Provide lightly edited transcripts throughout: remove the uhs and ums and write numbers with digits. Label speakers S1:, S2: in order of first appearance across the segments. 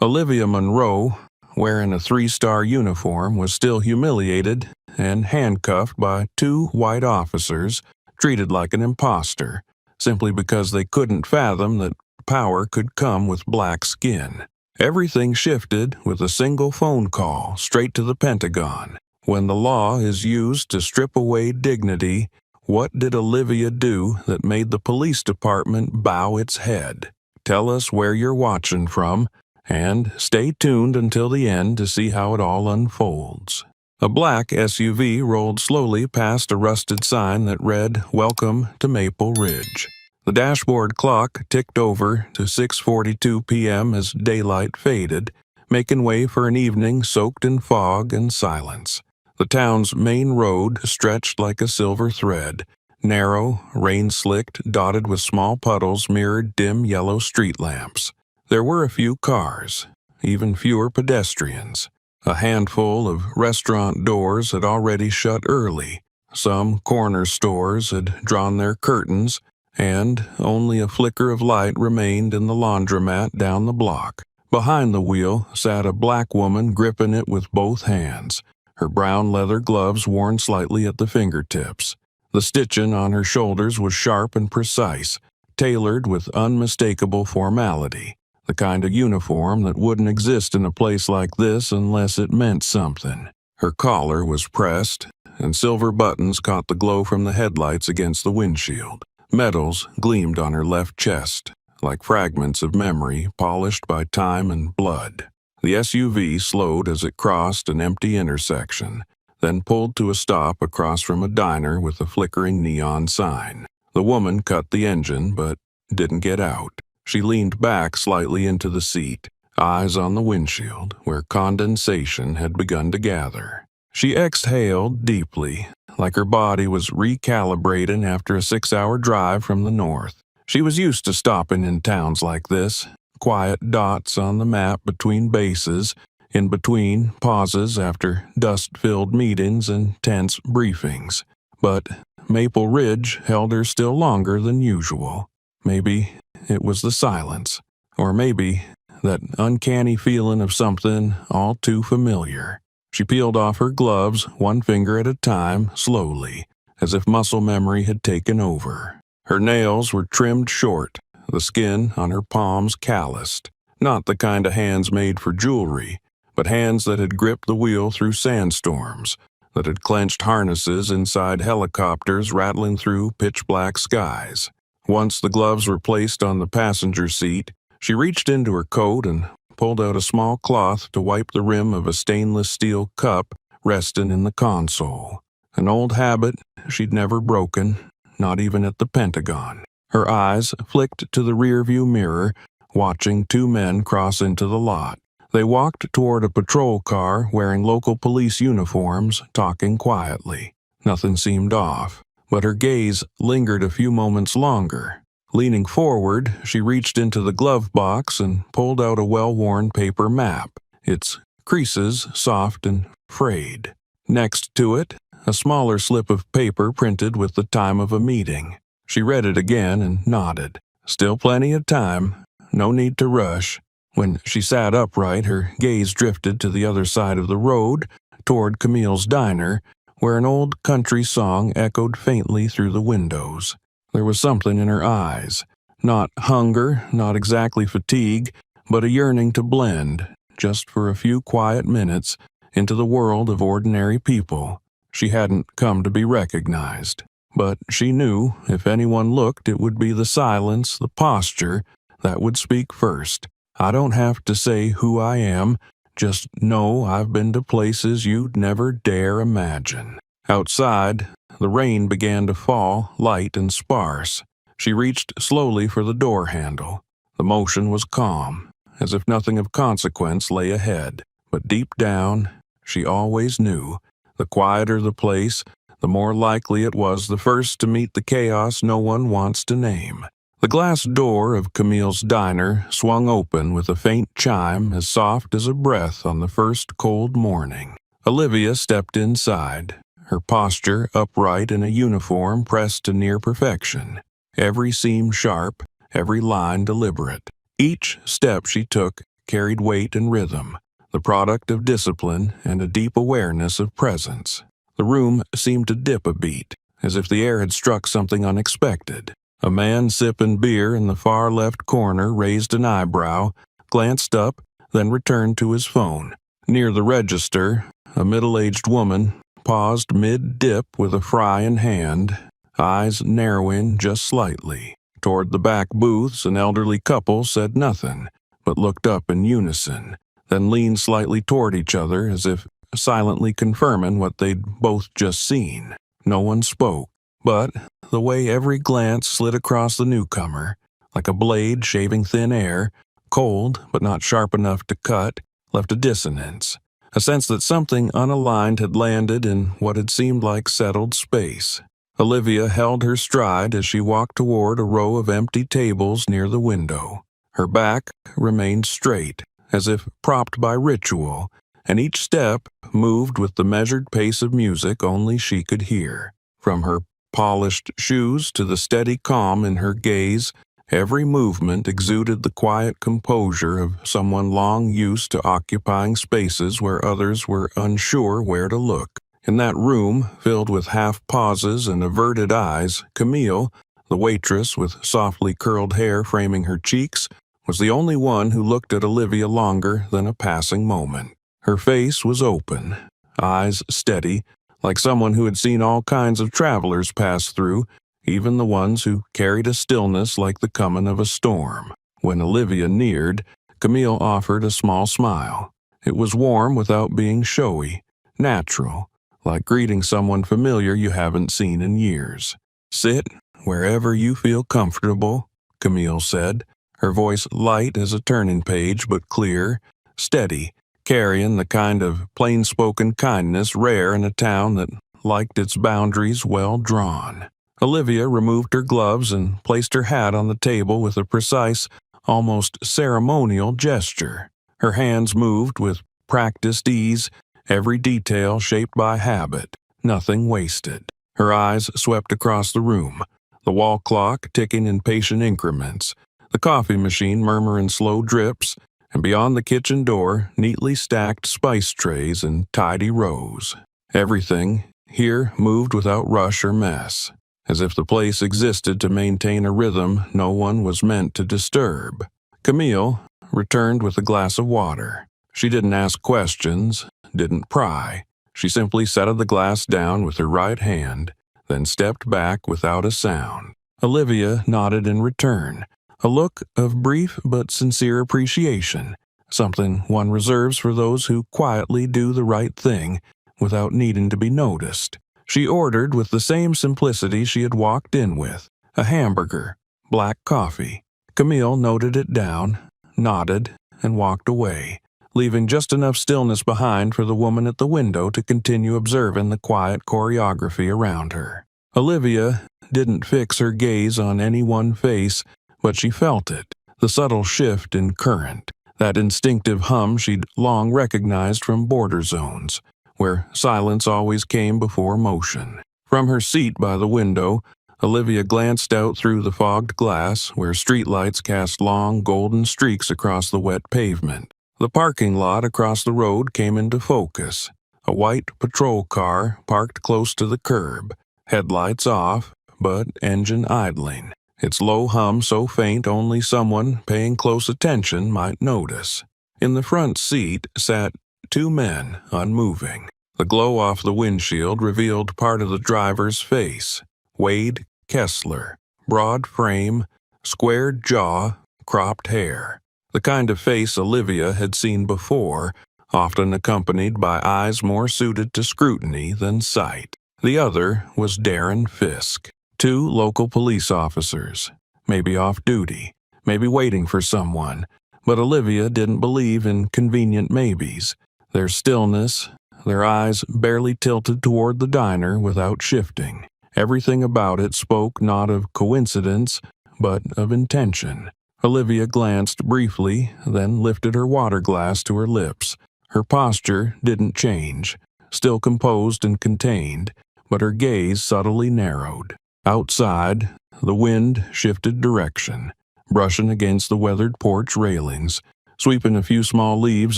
S1: Olivia Monroe, wearing a three-star uniform, was still humiliated and handcuffed by two white officers, treated like an imposter, simply because they couldn't fathom that power could come with black skin. Everything shifted with a single phone call straight to the Pentagon. When the law is used to strip away dignity, what did Olivia do that made the police department bow its head? Tell us where you're watching from, and stay tuned until the end to see how it all unfolds. A black SUV rolled slowly past a rusted sign that read, "Welcome to Maple Ridge." The dashboard clock ticked over to 6:42 p.m. as daylight faded, making way for an evening soaked in fog and silence. The town's main road stretched like a silver thread, narrow, rain-slicked, dotted with small puddles mirrored dim yellow street lamps. There were a few cars, even fewer pedestrians. A handful of restaurant doors had already shut early. Some corner stores had drawn their curtains, and only a flicker of light remained in the laundromat down the block. Behind the wheel sat a black woman gripping it with both hands, her brown leather gloves worn slightly at the fingertips. The stitching on her shoulders was sharp and precise, tailored with unmistakable formality, the kind of uniform that wouldn't exist in a place like this unless it meant something. Her collar was pressed, and silver buttons caught the glow from the headlights against the windshield. Medals gleamed on her left chest, like fragments of memory polished by time and blood. The SUV slowed as it crossed an empty intersection, then pulled to a stop across from a diner with a flickering neon sign. The woman cut the engine, but didn't get out. She leaned back slightly into the seat, eyes on the windshield, where condensation had begun to gather. She exhaled deeply, like her body was recalibrating after a 6-hour drive from the north. She was used to stopping in towns like this, quiet dots on the map between bases, in between pauses after dust-filled meetings and tense briefings. But Maple Ridge held her still longer than usual. Maybe it was the silence, or maybe that uncanny feeling of something all too familiar. She peeled off her gloves, one finger at a time, slowly, as if muscle memory had taken over. Her nails were trimmed short, the skin on her palms calloused. Not the kind of hands made for jewelry, but hands that had gripped the wheel through sandstorms, that had clenched harnesses inside helicopters rattling through pitch-black skies. Once the gloves were placed on the passenger seat, she reached into her coat and pulled out a small cloth to wipe the rim of a stainless steel cup resting in the console. An old habit she'd never broken, not even at the Pentagon. Her eyes flicked to the rearview mirror, watching two men cross into the lot. They walked toward a patrol car wearing local police uniforms, talking quietly. Nothing seemed off, but her gaze lingered a few moments longer. Leaning forward, she reached into the glove box and pulled out a well-worn paper map, its creases soft and frayed. Next to it, a smaller slip of paper printed with the time of a meeting. She read it again and nodded. Still plenty of time. No need to rush. When she sat upright, her gaze drifted to the other side of the road, toward Camille's diner, where an old country song echoed faintly through the windows. There was something in her eyes. Not hunger, not exactly fatigue, but a yearning to blend, just for a few quiet minutes, into the world of ordinary people. She hadn't come to be recognized, but she knew if anyone looked, it would be the silence, the posture, that would speak first. I don't have to say who I am, just know I've been to places you'd never dare imagine. Outside, the rain began to fall, light and sparse. She reached slowly for the door handle. The motion was calm, as if nothing of consequence lay ahead. But deep down, she always knew, the quieter the place, the more likely it was the first to meet the chaos no one wants to name. The glass door of Camille's diner swung open with a faint chime as soft as a breath on the first cold morning. Olivia stepped inside, her posture upright in a uniform pressed to near perfection, every seam sharp, every line deliberate. Each step she took carried weight and rhythm, the product of discipline and a deep awareness of presence. The room seemed to dip a beat, as if the air had struck something unexpected. A man sipping beer in the far left corner raised an eyebrow, glanced up, then returned to his phone. Near the register, a middle-aged woman paused mid-dip with a fry in hand, eyes narrowing just slightly. Toward the back booths, an elderly couple said nothing, but looked up in unison, then leaned slightly toward each other as if silently confirming what they'd both just seen. No one spoke, but the way every glance slid across the newcomer, like a blade shaving thin air, cold but not sharp enough to cut, left a dissonance, a sense that something unaligned had landed in what had seemed like settled space. Olivia held her stride as she walked toward a row of empty tables near the window. Her back remained straight, as if propped by ritual, and each step moved with the measured pace of music only she could hear. From her polished shoes to the steady calm in her gaze, every movement exuded the quiet composure of someone long used to occupying spaces where others were unsure where to look. In that room, filled with half-pauses and averted eyes, Camille, the waitress with softly curled hair framing her cheeks, was the only one who looked at Olivia longer than a passing moment. Her face was open, eyes steady, like someone who had seen all kinds of travelers pass through, even the ones who carried a stillness like the coming of a storm. When Olivia neared, Camille offered a small smile. It was warm without being showy, natural, like greeting someone familiar you haven't seen in years. "Sit wherever you feel comfortable," Camille said, her voice light as a turning page but clear, steady, carrying the kind of plain-spoken kindness rare in a town that liked its boundaries well drawn. Olivia removed her gloves and placed her hat on the table with a precise, almost ceremonial gesture. Her hands moved with practiced ease, every detail shaped by habit, nothing wasted. Her eyes swept across the room, the wall clock ticking in patient increments, the coffee machine murmuring slow drips, and beyond the kitchen door, neatly stacked spice trays in tidy rows. Everything here moved without rush or mess, as if the place existed to maintain a rhythm no one was meant to disturb. Camille returned with a glass of water. She didn't ask questions, didn't pry. She simply set the glass down with her right hand, then stepped back without a sound. Olivia nodded in return, a look of brief but sincere appreciation, something one reserves for those who quietly do the right thing without needing to be noticed. She ordered with the same simplicity she had walked in with, a hamburger, black coffee. Camille noted it down, nodded, and walked away, leaving just enough stillness behind for the woman at the window to continue observing the quiet choreography around her. Olivia didn't fix her gaze on any one face, but she felt it, the subtle shift in current, that instinctive hum she'd long recognized from border zones, where silence always came before motion. From her seat by the window, Olivia glanced out through the fogged glass, where streetlights cast long golden streaks across the wet pavement. The parking lot across the road came into focus, a white patrol car parked close to the curb, headlights off, but engine idling, its low hum so faint only someone paying close attention might notice. In the front seat sat two men, unmoving. The glow off the windshield revealed part of the driver's face. Wade Kessler, broad frame, squared jaw, cropped hair. The kind of face Olivia had seen before, often accompanied by eyes more suited to scrutiny than sight. The other was Darren Fisk. Two local police officers, maybe off duty, maybe waiting for someone, but Olivia didn't believe in convenient maybes. Their stillness, their eyes barely tilted toward the diner without shifting. Everything about it spoke not of coincidence, but of intention. Olivia glanced briefly, then lifted her water glass to her lips. Her posture didn't change, still composed and contained, but her gaze subtly narrowed. Outside, the wind shifted direction, brushing against the weathered porch railings, sweeping a few small leaves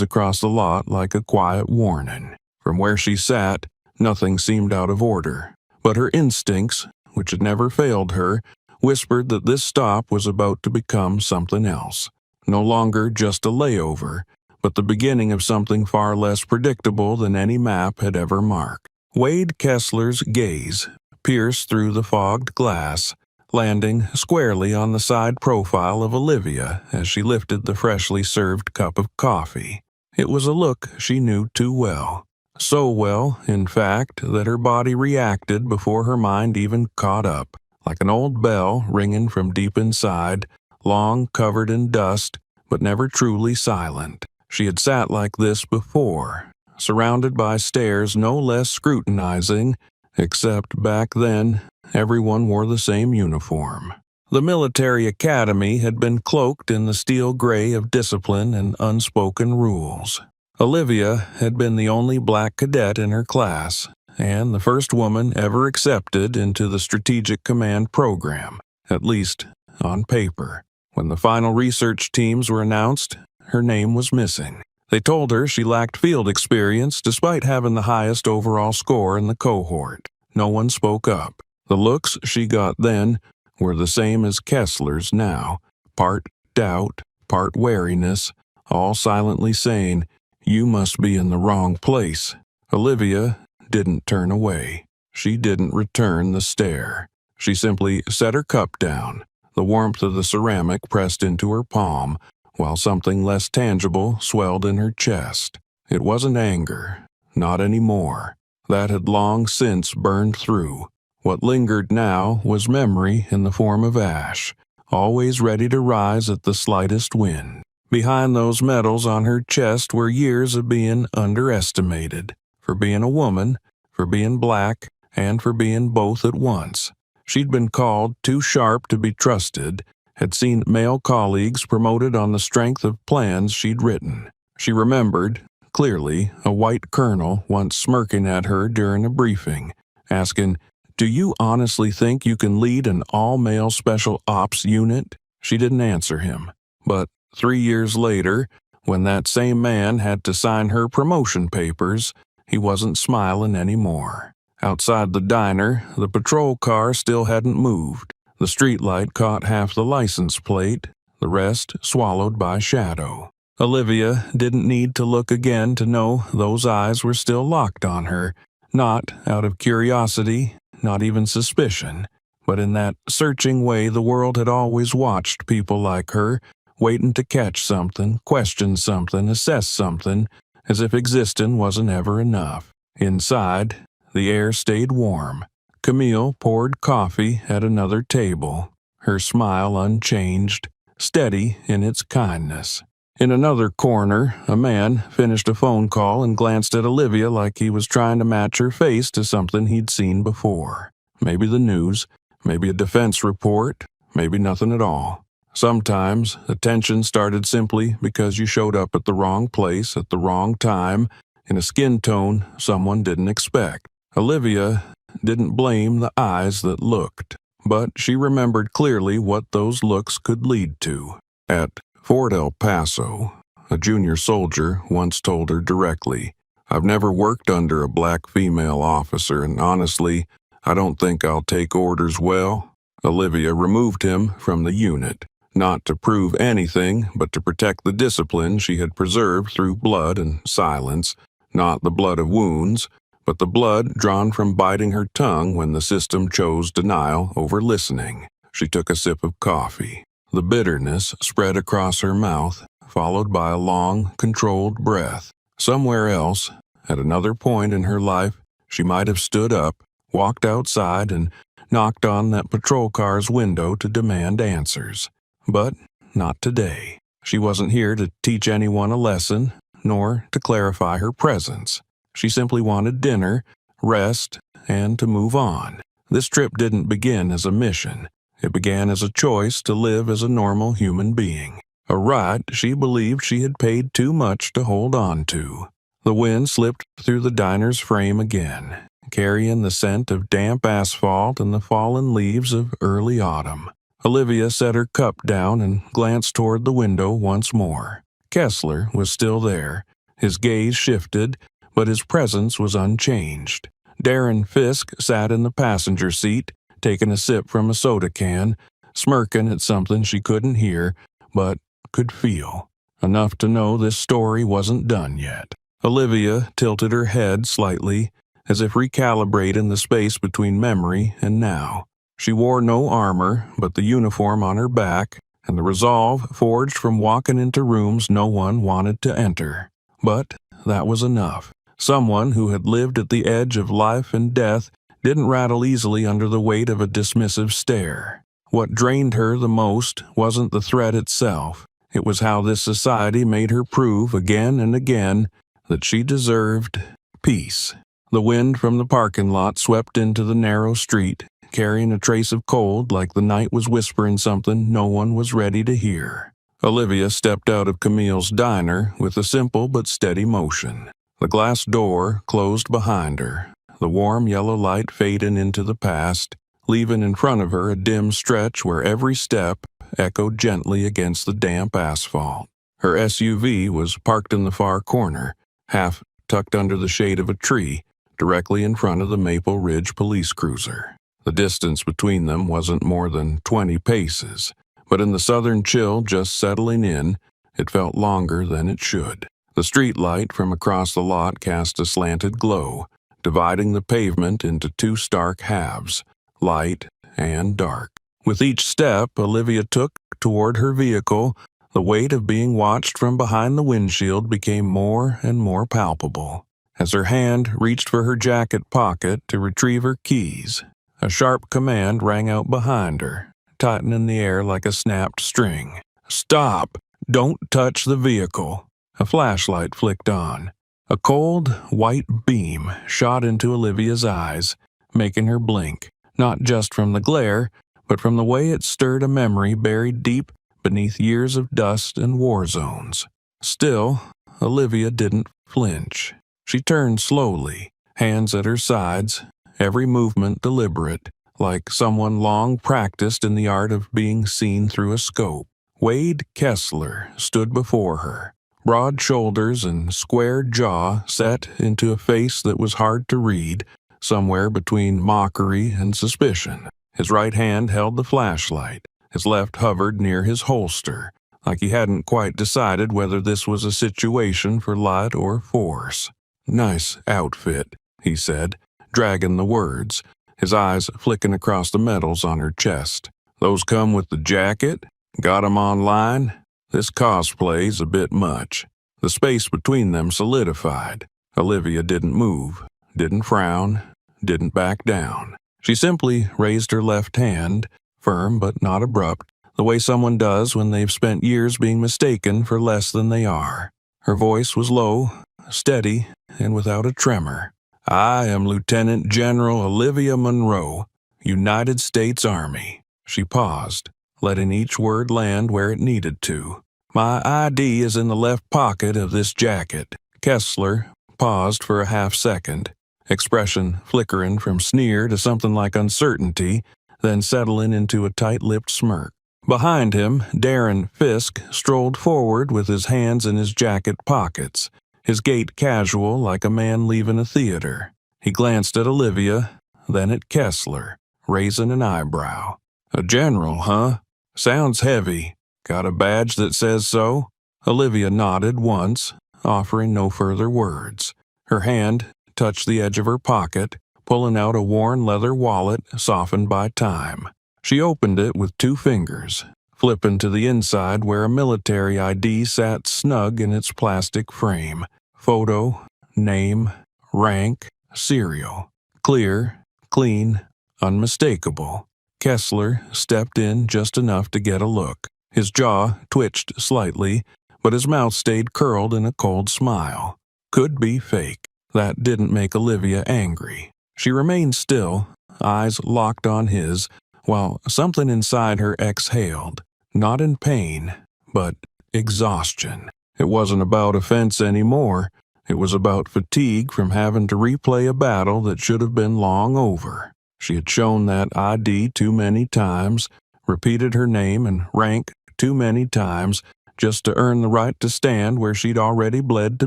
S1: across the lot like a quiet warning. From where she sat, nothing seemed out of order, but her instincts, which had never failed her, whispered that this stop was about to become something else. No longer just a layover, but the beginning of something far less predictable than any map had ever marked. Wade Kessler's gaze pierced through the fogged glass, landing squarely on the side profile of Olivia as she lifted the freshly served cup of coffee. It was a look she knew too well. So well, in fact, that her body reacted before her mind even caught up, like an old bell ringing from deep inside, long covered in dust, but never truly silent. She had sat like this before, surrounded by stares no less scrutinizing, except back then everyone wore the same uniform. The military academy had been cloaked in the steel gray of discipline and unspoken rules. Olivia had been the only black cadet in her class, and the first woman ever accepted into the Strategic Command program, at least on paper. When the final research teams were announced, her name was missing. They told her she lacked field experience despite having the highest overall score in the cohort. No one spoke up. The looks she got then were the same as Kessler's now, part doubt, part wariness, all silently saying, "You must be in the wrong place." Olivia didn't turn away. She didn't return the stare. She simply set her cup down, the warmth of the ceramic pressed into her palm, while something less tangible swelled in her chest. It wasn't anger, not anymore. That had long since burned through. What lingered now was memory in the form of ash, always ready to rise at the slightest wind. Behind those medals on her chest were years of being underestimated, for being a woman, for being black, and for being both at once. She'd been called too sharp to be trusted, had seen male colleagues promoted on the strength of plans she'd written. She remembered, clearly, a white colonel once smirking at her during a briefing, asking, "Do you honestly think you can lead an all-male special ops unit?" She didn't answer him. But 3 years later, when that same man had to sign her promotion papers, he wasn't smiling anymore. Outside the diner, the patrol car still hadn't moved. The streetlight caught half the license plate, the rest swallowed by shadow. Olivia didn't need to look again to know those eyes were still locked on her, not out of curiosity, not even suspicion, but in that searching way the world had always watched people like her, waiting to catch something, question something, assess something, as if existing wasn't ever enough. Inside, the air stayed warm. Camille poured coffee at another table, her smile unchanged, steady in its kindness. In another corner, a man finished a phone call and glanced at Olivia like he was trying to match her face to something he'd seen before. Maybe the news, maybe a defense report, maybe nothing at all. Sometimes, attention started simply because you showed up at the wrong place at the wrong time, in a skin tone someone didn't expect. Olivia didn't blame the eyes that looked, but she remembered clearly what those looks could lead to. At Fort El Paso, a junior soldier once told her directly, "I've never worked under a black female officer, and honestly, I don't think I'll take orders well." Olivia removed him from the unit, not to prove anything, but to protect the discipline she had preserved through blood and silence, not the blood of wounds, but the blood drawn from biting her tongue when the system chose denial over listening. She took a sip of coffee. The bitterness spread across her mouth, followed by a long, controlled breath. Somewhere else, at another point in her life, she might have stood up, walked outside, and knocked on that patrol car's window to demand answers. But not today. She wasn't here to teach anyone a lesson, nor to clarify her presence. She simply wanted dinner, rest, and to move on. This trip didn't begin as a mission. It began as a choice to live as a normal human being. A right she believed she had paid too much to hold on to. The wind slipped through the diner's frame again, carrying the scent of damp asphalt and the fallen leaves of early autumn. Olivia set her cup down and glanced toward the window once more. Kessler was still there. His gaze shifted, but his presence was unchanged. Darren Fisk sat in the passenger seat, taking a sip from a soda can, smirking at something she couldn't hear, but could feel. Enough to know this story wasn't done yet. Olivia tilted her head slightly, as if recalibrating the space between memory and now. She wore no armor but the uniform on her back, and the resolve forged from walking into rooms no one wanted to enter. But that was enough. Someone who had lived at the edge of life and death didn't rattle easily under the weight of a dismissive stare. What drained her the most wasn't the threat itself. It was how this society made her prove again and again that she deserved peace. The wind from the parking lot swept into the narrow street, carrying a trace of cold like the night was whispering something no one was ready to hear. Olivia stepped out of Camille's diner with a simple but steady motion. The glass door closed behind her, the warm yellow light fading into the past, leaving in front of her a dim stretch where every step echoed gently against the damp asphalt. Her SUV was parked in the far corner, half tucked under the shade of a tree, directly in front of the Maple Ridge police cruiser. The distance between them wasn't more than 20 paces, but in the southern chill just settling in, it felt longer than it should. The street light from across the lot cast a slanted glow, dividing the pavement into two stark halves, light and dark. With each step Olivia took toward her vehicle, the weight of being watched from behind the windshield became more and more palpable. As her hand reached for her jacket pocket to retrieve her keys, a sharp command rang out behind her, tightening the air like a snapped string. "Stop! Don't touch the vehicle!" A flashlight flicked on. A cold, white beam shot into Olivia's eyes, making her blink, not just from the glare, but from the way it stirred a memory buried deep beneath years of dust and war zones. Still, Olivia didn't flinch. She turned slowly, hands at her sides, every movement deliberate, like someone long practiced in the art of being seen through a scope. Wade Kessler stood before her, broad shoulders and square jaw set into a face that was hard to read, somewhere between mockery and suspicion. His right hand held the flashlight. His left hovered near his holster, like he hadn't quite decided whether this was a situation for light or force. "Nice outfit," he said, dragging the words, his eyes flicking across the medals on her chest. "Those come with the jacket? Got 'em online? This cosplay's a bit much." The space between them solidified. Olivia didn't move, didn't frown, didn't back down. She simply raised her left hand, firm but not abrupt, the way someone does when they've spent years being mistaken for less than they are. Her voice was low, steady, and without a tremor. "I am Lieutenant General Olivia Monroe, United States Army." She paused, letting each word land where it needed to. "My ID is in the left pocket of this jacket." Kessler paused for a half-second, expression flickering from sneer to something like uncertainty, then settling into a tight-lipped smirk. Behind him, Darren Fisk strolled forward with his hands in his jacket pockets, his gait casual like a man leaving a theater. He glanced at Olivia, then at Kessler, raising an eyebrow. "A general, huh? Sounds heavy. Got a badge that says so?" Olivia nodded once, offering no further words. Her hand touched the edge of her pocket, pulling out a worn leather wallet softened by time. She opened it with 2 fingers, flipping to the inside where a military ID sat snug in its plastic frame. Photo, name, rank, serial. Clear, clean, unmistakable. Kessler stepped in just enough to get a look. His jaw twitched slightly, but his mouth stayed curled in a cold smile. Could be fake. That didn't make Olivia angry. She remained still, eyes locked on his, while something inside her exhaled, not in pain, but exhaustion. It wasn't about offense anymore. It was about fatigue from having to replay a battle that should have been long over. She had shown that ID too many times, repeated her name and rank too many times, just to earn the right to stand where she'd already bled to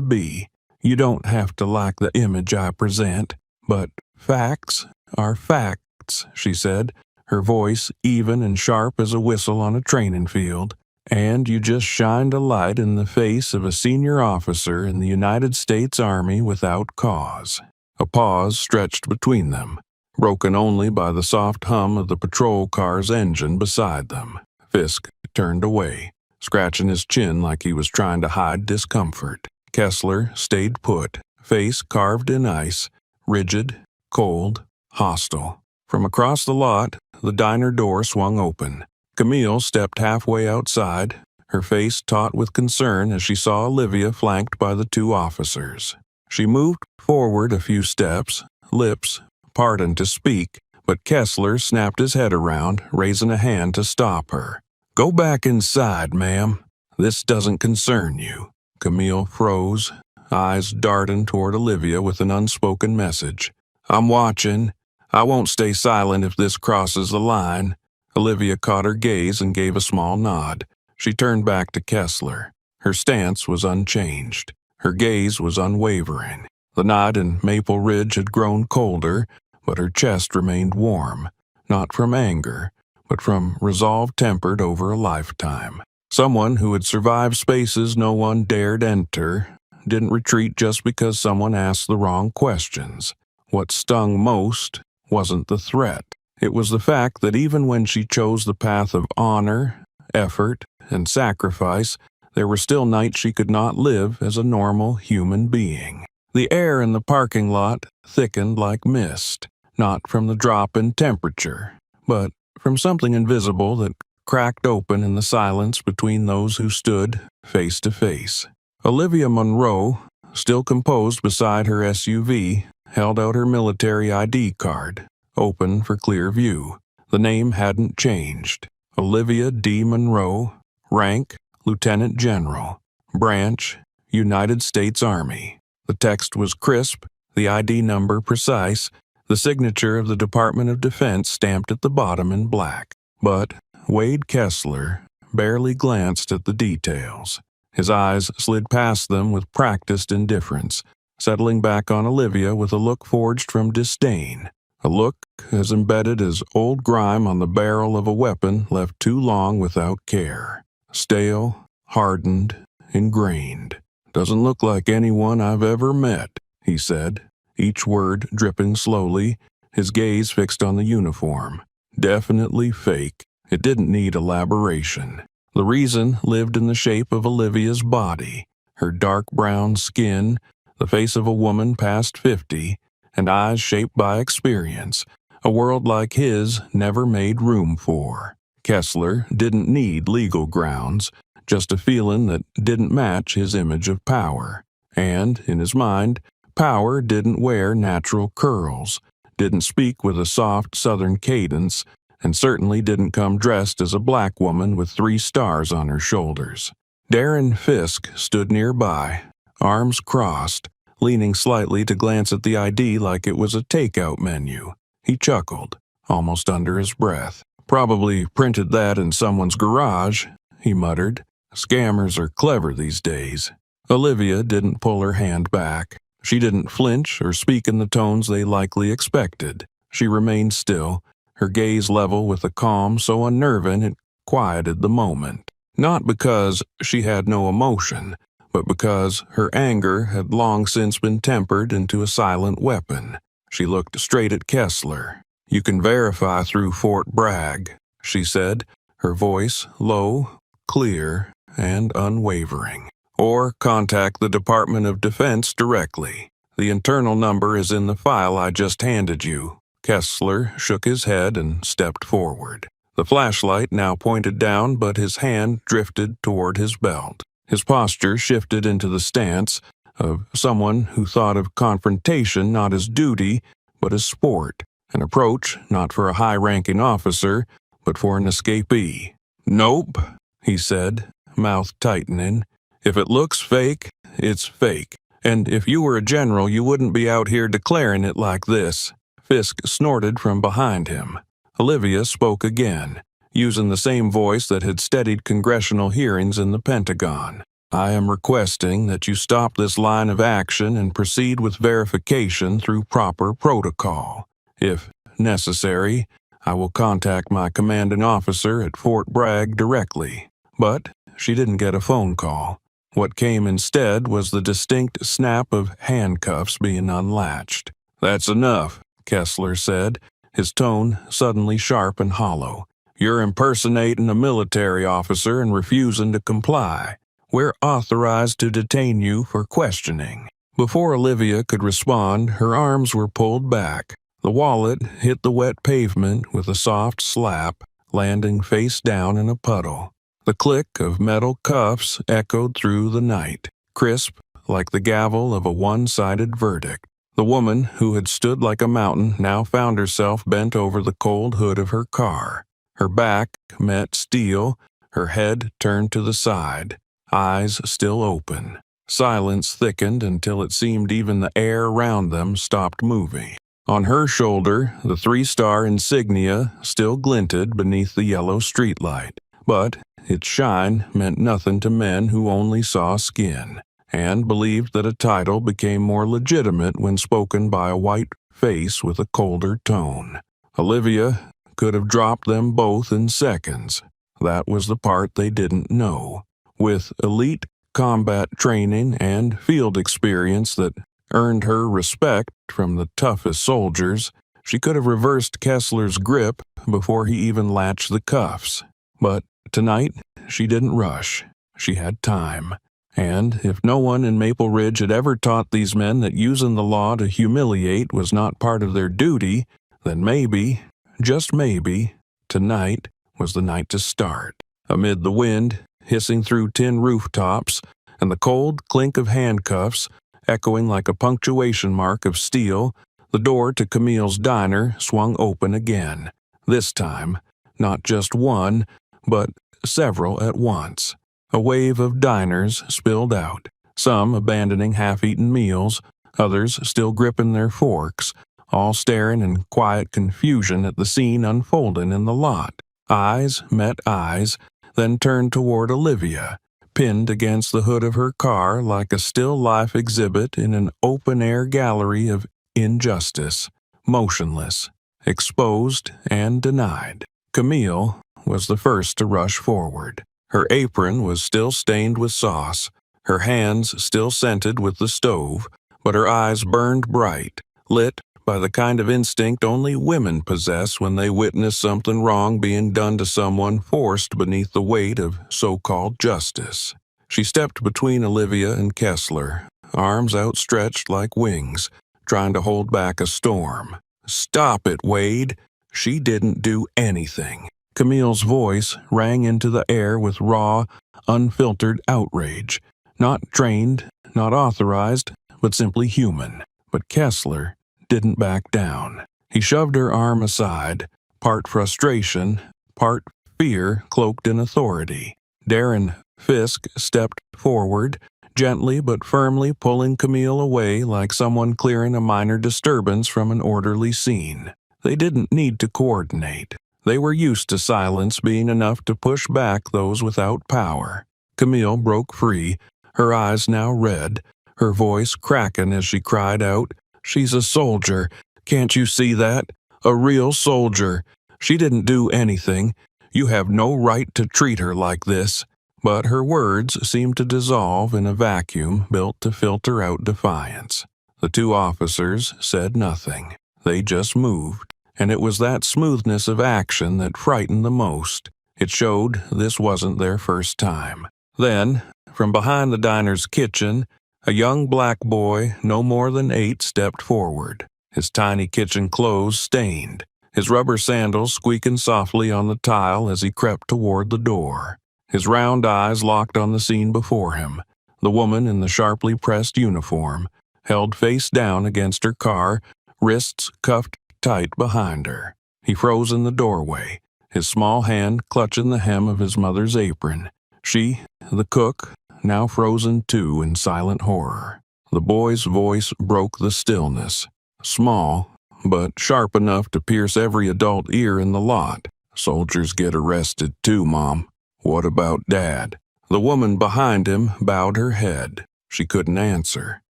S1: be. You don't have to like the image I present, but facts are facts, she said, her voice even and sharp as a whistle on a training field. And you just shined a light in the face of a senior officer in the United States Army without cause. A pause stretched between them, broken only by the soft hum of the patrol car's engine beside them. Fisk turned away, scratching his chin like he was trying to hide discomfort. Kessler stayed put, face carved in ice, rigid, cold, hostile. From across the lot, the diner door swung open. Camille stepped halfway outside, her face taut with concern as she saw Olivia flanked by the two officers. She moved forward a few steps, lips parted to speak, but Kessler snapped his head around, raising a hand to stop her. "Go back inside, ma'am. This doesn't concern you." Camille froze, eyes darting toward Olivia with an unspoken message. "I'm watching. I won't stay silent if this crosses the line." Olivia caught her gaze and gave a small nod. She turned back to Kessler. Her stance was unchanged. Her gaze was unwavering. The night in Maple Ridge had grown colder, but her chest remained warm, not from anger, but from resolve tempered over a lifetime. Someone who had survived spaces no one dared enter didn't retreat just because someone asked the wrong questions. What stung most wasn't the threat. It was the fact that even when she chose the path of honor, effort, and sacrifice, there were still nights she could not live as a normal human being. The air in the parking lot thickened like mist, not from the drop in temperature, but from something invisible that cracked open in the silence between those who stood face to face. Olivia Monroe, still composed beside her SUV, held out her military ID card, open for clear view. The name hadn't changed. Olivia D. Monroe, rank Lieutenant General, branch United States Army. The text was crisp, the ID number precise, the signature of the Department of Defense stamped at the bottom in black. But Wade Kessler barely glanced at the details. His eyes slid past them with practiced indifference, settling back on Olivia with a look forged from disdain. A look as embedded as old grime on the barrel of a weapon left too long without care. Stale, hardened, ingrained. "Doesn't look like anyone I've ever met," he said, each word dripping slowly, his gaze fixed on the uniform. "Definitely fake." It didn't need elaboration. The reason lived in the shape of Olivia's body, her dark brown skin, the face of a woman past 50, and eyes shaped by experience, a world like his never made room for. Kessler didn't need legal grounds, just a feeling that didn't match his image of power. And, in his mind, power didn't wear natural curls, didn't speak with a soft southern cadence, and certainly didn't come dressed as a black woman with 3 stars on her shoulders. Darren Fisk stood nearby, arms crossed, leaning slightly to glance at the ID like it was a takeout menu. He chuckled, almost under his breath. "Probably printed that in someone's garage," he muttered. "Scammers are clever these days." Olivia didn't pull her hand back. She didn't flinch or speak in the tones they likely expected. She remained still, her gaze level with a calm so unnerving it quieted the moment. Not because she had no emotion, but because her anger had long since been tempered into a silent weapon. She looked straight at Kessler. "You can verify through Fort Bragg," she said, her voice low, clear, and unwavering. "Or contact the Department of Defense directly. The internal number is in the file I just handed you." Kessler shook his head and stepped forward. The flashlight now pointed down, but his hand drifted toward his belt. His posture shifted into the stance of someone who thought of confrontation not as duty, but as sport, an approach not for a high-ranking officer, but for an escapee. "Nope," he said, mouth tightening. "If it looks fake, it's fake. And if you were a general, you wouldn't be out here declaring it like this." Fisk snorted from behind him. Olivia spoke again. using the same voice that had steadied congressional hearings in the Pentagon. "I am requesting that you stop this line of action and proceed with verification through proper protocol. If necessary, I will contact my commanding officer at Fort Bragg directly." But she didn't get a phone call. What came instead was the distinct snap of handcuffs being unlatched. "That's enough," Kessler said, his tone suddenly sharp and hollow. "You're impersonating a military officer and refusing to comply. We're authorized to detain you for questioning." Before Olivia could respond, her arms were pulled back. The wallet hit the wet pavement with a soft slap, landing face down in a puddle. The click of metal cuffs echoed through the night, crisp like the gavel of a one-sided verdict. The woman, who had stood like a mountain, now found herself bent over the cold hood of her car. Her back met steel, her head turned to the side, eyes still open. Silence thickened until it seemed even the air around them stopped moving. On her shoulder, the three-star insignia still glinted beneath the yellow streetlight, but its shine meant nothing to men who only saw skin, and believed that a title became more legitimate when spoken by a white face with a colder tone. Olivia could have dropped them both in seconds. That was the part they didn't know. With elite combat training and field experience that earned her respect from the toughest soldiers, she could have reversed Kessler's grip before he even latched the cuffs. But tonight, she didn't rush. She had time. And if no one in Maple Ridge had ever taught these men that using the law to humiliate was not part of their duty, then maybe, just maybe, tonight was the night to start. Amid the wind hissing through tin rooftops and the cold clink of handcuffs echoing like a punctuation mark of steel, the door to Camille's diner swung open again. This time, not just one, but several at once. A wave of diners spilled out, some abandoning half-eaten meals, others still gripping their forks, all staring in quiet confusion at the scene unfolding in the lot. Eyes met eyes, then turned toward Olivia, pinned against the hood of her car like a still-life exhibit in an open-air gallery of injustice, motionless, exposed, and denied. Camille was the first to rush forward. Her apron was still stained with sauce, her hands still scented with the stove, but her eyes burned bright, lit by the kind of instinct only women possess when they witness something wrong being done to someone forced beneath the weight of so-called justice. She stepped between Olivia and Kessler, arms outstretched like wings, trying to hold back a storm. "Stop it, Wade. She didn't do anything." Camille's voice rang into the air with raw, unfiltered outrage. Not trained, not authorized, but simply human. But Kessler didn't back down. He shoved her arm aside, part frustration, part fear cloaked in authority. Darren Fisk stepped forward, gently but firmly pulling Camille away like someone clearing a minor disturbance from an orderly scene. They didn't need to coordinate. They were used to silence being enough to push back those without power. Camille broke free, her eyes now red, her voice cracking as she cried out, "She's a soldier. Can't you see that? A real soldier. She didn't do anything. You have no right to treat her like this." But her words seemed to dissolve in a vacuum built to filter out defiance. The two officers said nothing. They just moved, and it was that smoothness of action that frightened the most. It showed this wasn't their first time. Then, from behind the diner's kitchen, a young black boy, no more than 8, stepped forward, his tiny kitchen clothes stained, his rubber sandals squeaking softly on the tile as he crept toward the door. His round eyes locked on the scene before him. The woman in the sharply pressed uniform, held face down against her car, wrists cuffed tight behind her. He froze in the doorway, his small hand clutching the hem of his mother's apron. She, the cook, now frozen too in silent horror. The boy's voice broke the stillness, small, but sharp enough to pierce every adult ear in the lot. Soldiers get arrested too, Mom. What about Dad? The woman behind him bowed her head. She couldn't answer,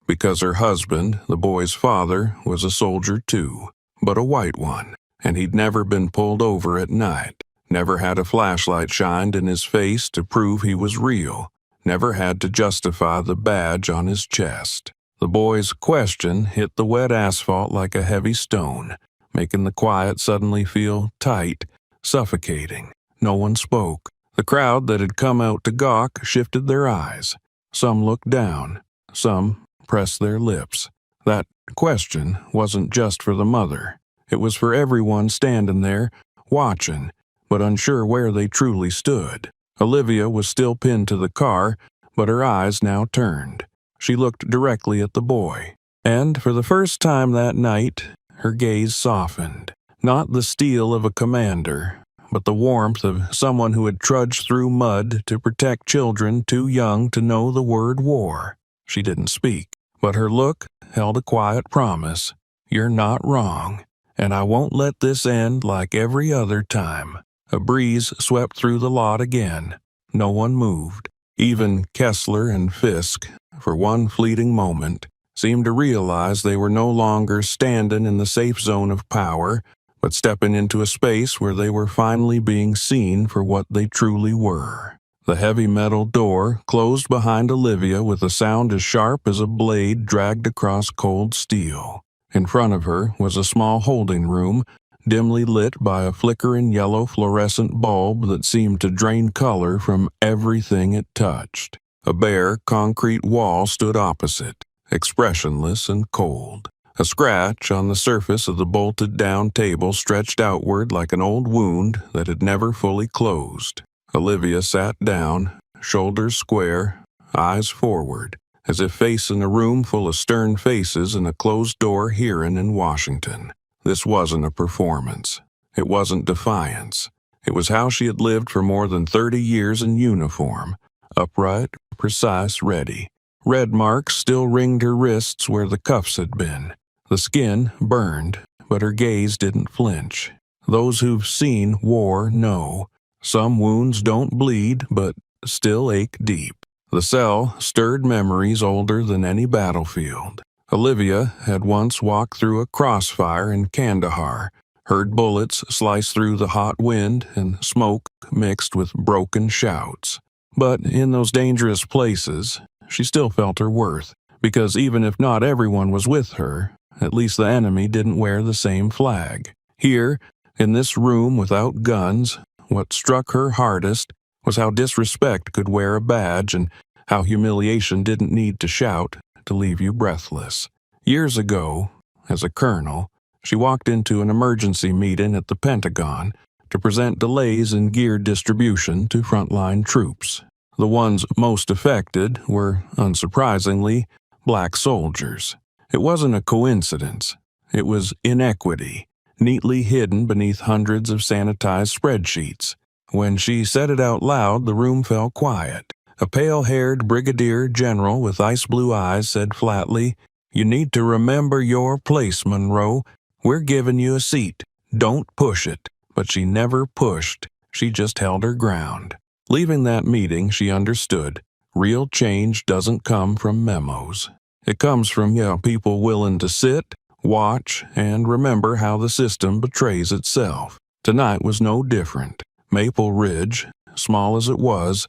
S1: because her husband, the boy's father, was a soldier too, but a white one, and he'd never been pulled over at night, never had a flashlight shined in his face to prove he was real, never had to justify the badge on his chest. The boy's question hit the wet asphalt like a heavy stone, making the quiet suddenly feel tight, suffocating. No one spoke. The crowd that had come out to gawk shifted their eyes. Some looked down. Some pressed their lips. That question wasn't just for the mother. It was for everyone standing there, watching, but unsure where they truly stood. Olivia was still pinned to the car, but her eyes now turned. She looked directly at the boy. And for the first time that night, her gaze softened. Not the steel of a commander, but the warmth of someone who had trudged through mud to protect children too young to know the word war. She didn't speak, but her look held a quiet promise. You're not wrong, and I won't let this end like every other time. A breeze swept through the lot again. No one moved. Even Kessler and Fisk, for one fleeting moment, seemed to realize they were no longer standing in the safe zone of power, but stepping into a space where they were finally being seen for what they truly were. The heavy metal door closed behind Olivia with a sound as sharp as a blade dragged across cold steel. In front of her was a small holding room, dimly lit by a flickering yellow fluorescent bulb that seemed to drain color from everything it touched. A bare, concrete wall stood opposite, expressionless and cold. A scratch on the surface of the bolted-down table stretched outward like an old wound that had never fully closed. Olivia sat down, shoulders square, eyes forward, as if facing a room full of stern faces and a closed-door hearing in Washington. This wasn't a performance. It wasn't defiance. It was how she had lived for more than 30 years in uniform, upright, precise, ready. Red marks still ringed her wrists where the cuffs had been. The skin burned, but her gaze didn't flinch. Those who've seen war know. Some wounds don't bleed, but still ache deep. The cell stirred memories older than any battlefield. Olivia had once walked through a crossfire in Kandahar, heard bullets slice through the hot wind and smoke mixed with broken shouts. But in those dangerous places, she still felt her worth, because even if not everyone was with her, at least the enemy didn't wear the same flag. Here, in this room without guns, what struck her hardest was how disrespect could wear a badge and how humiliation didn't need to shout to leave you breathless. Years ago, as a colonel, she walked into an emergency meeting at the Pentagon to present delays in gear distribution to frontline troops. The ones most affected were, unsurprisingly, black soldiers. It wasn't a coincidence. It was inequity, neatly hidden beneath hundreds of sanitized spreadsheets. When she said it out loud, the room fell quiet. A pale-haired brigadier general with ice-blue eyes said flatly, "You need to remember your place, Monroe. We're giving you a seat. Don't push it." But she never pushed. She just held her ground. Leaving that meeting, she understood. Real change doesn't come from memos. It comes from people willing to sit, watch, and remember how the system betrays itself. Tonight was no different. Maple Ridge, small as it was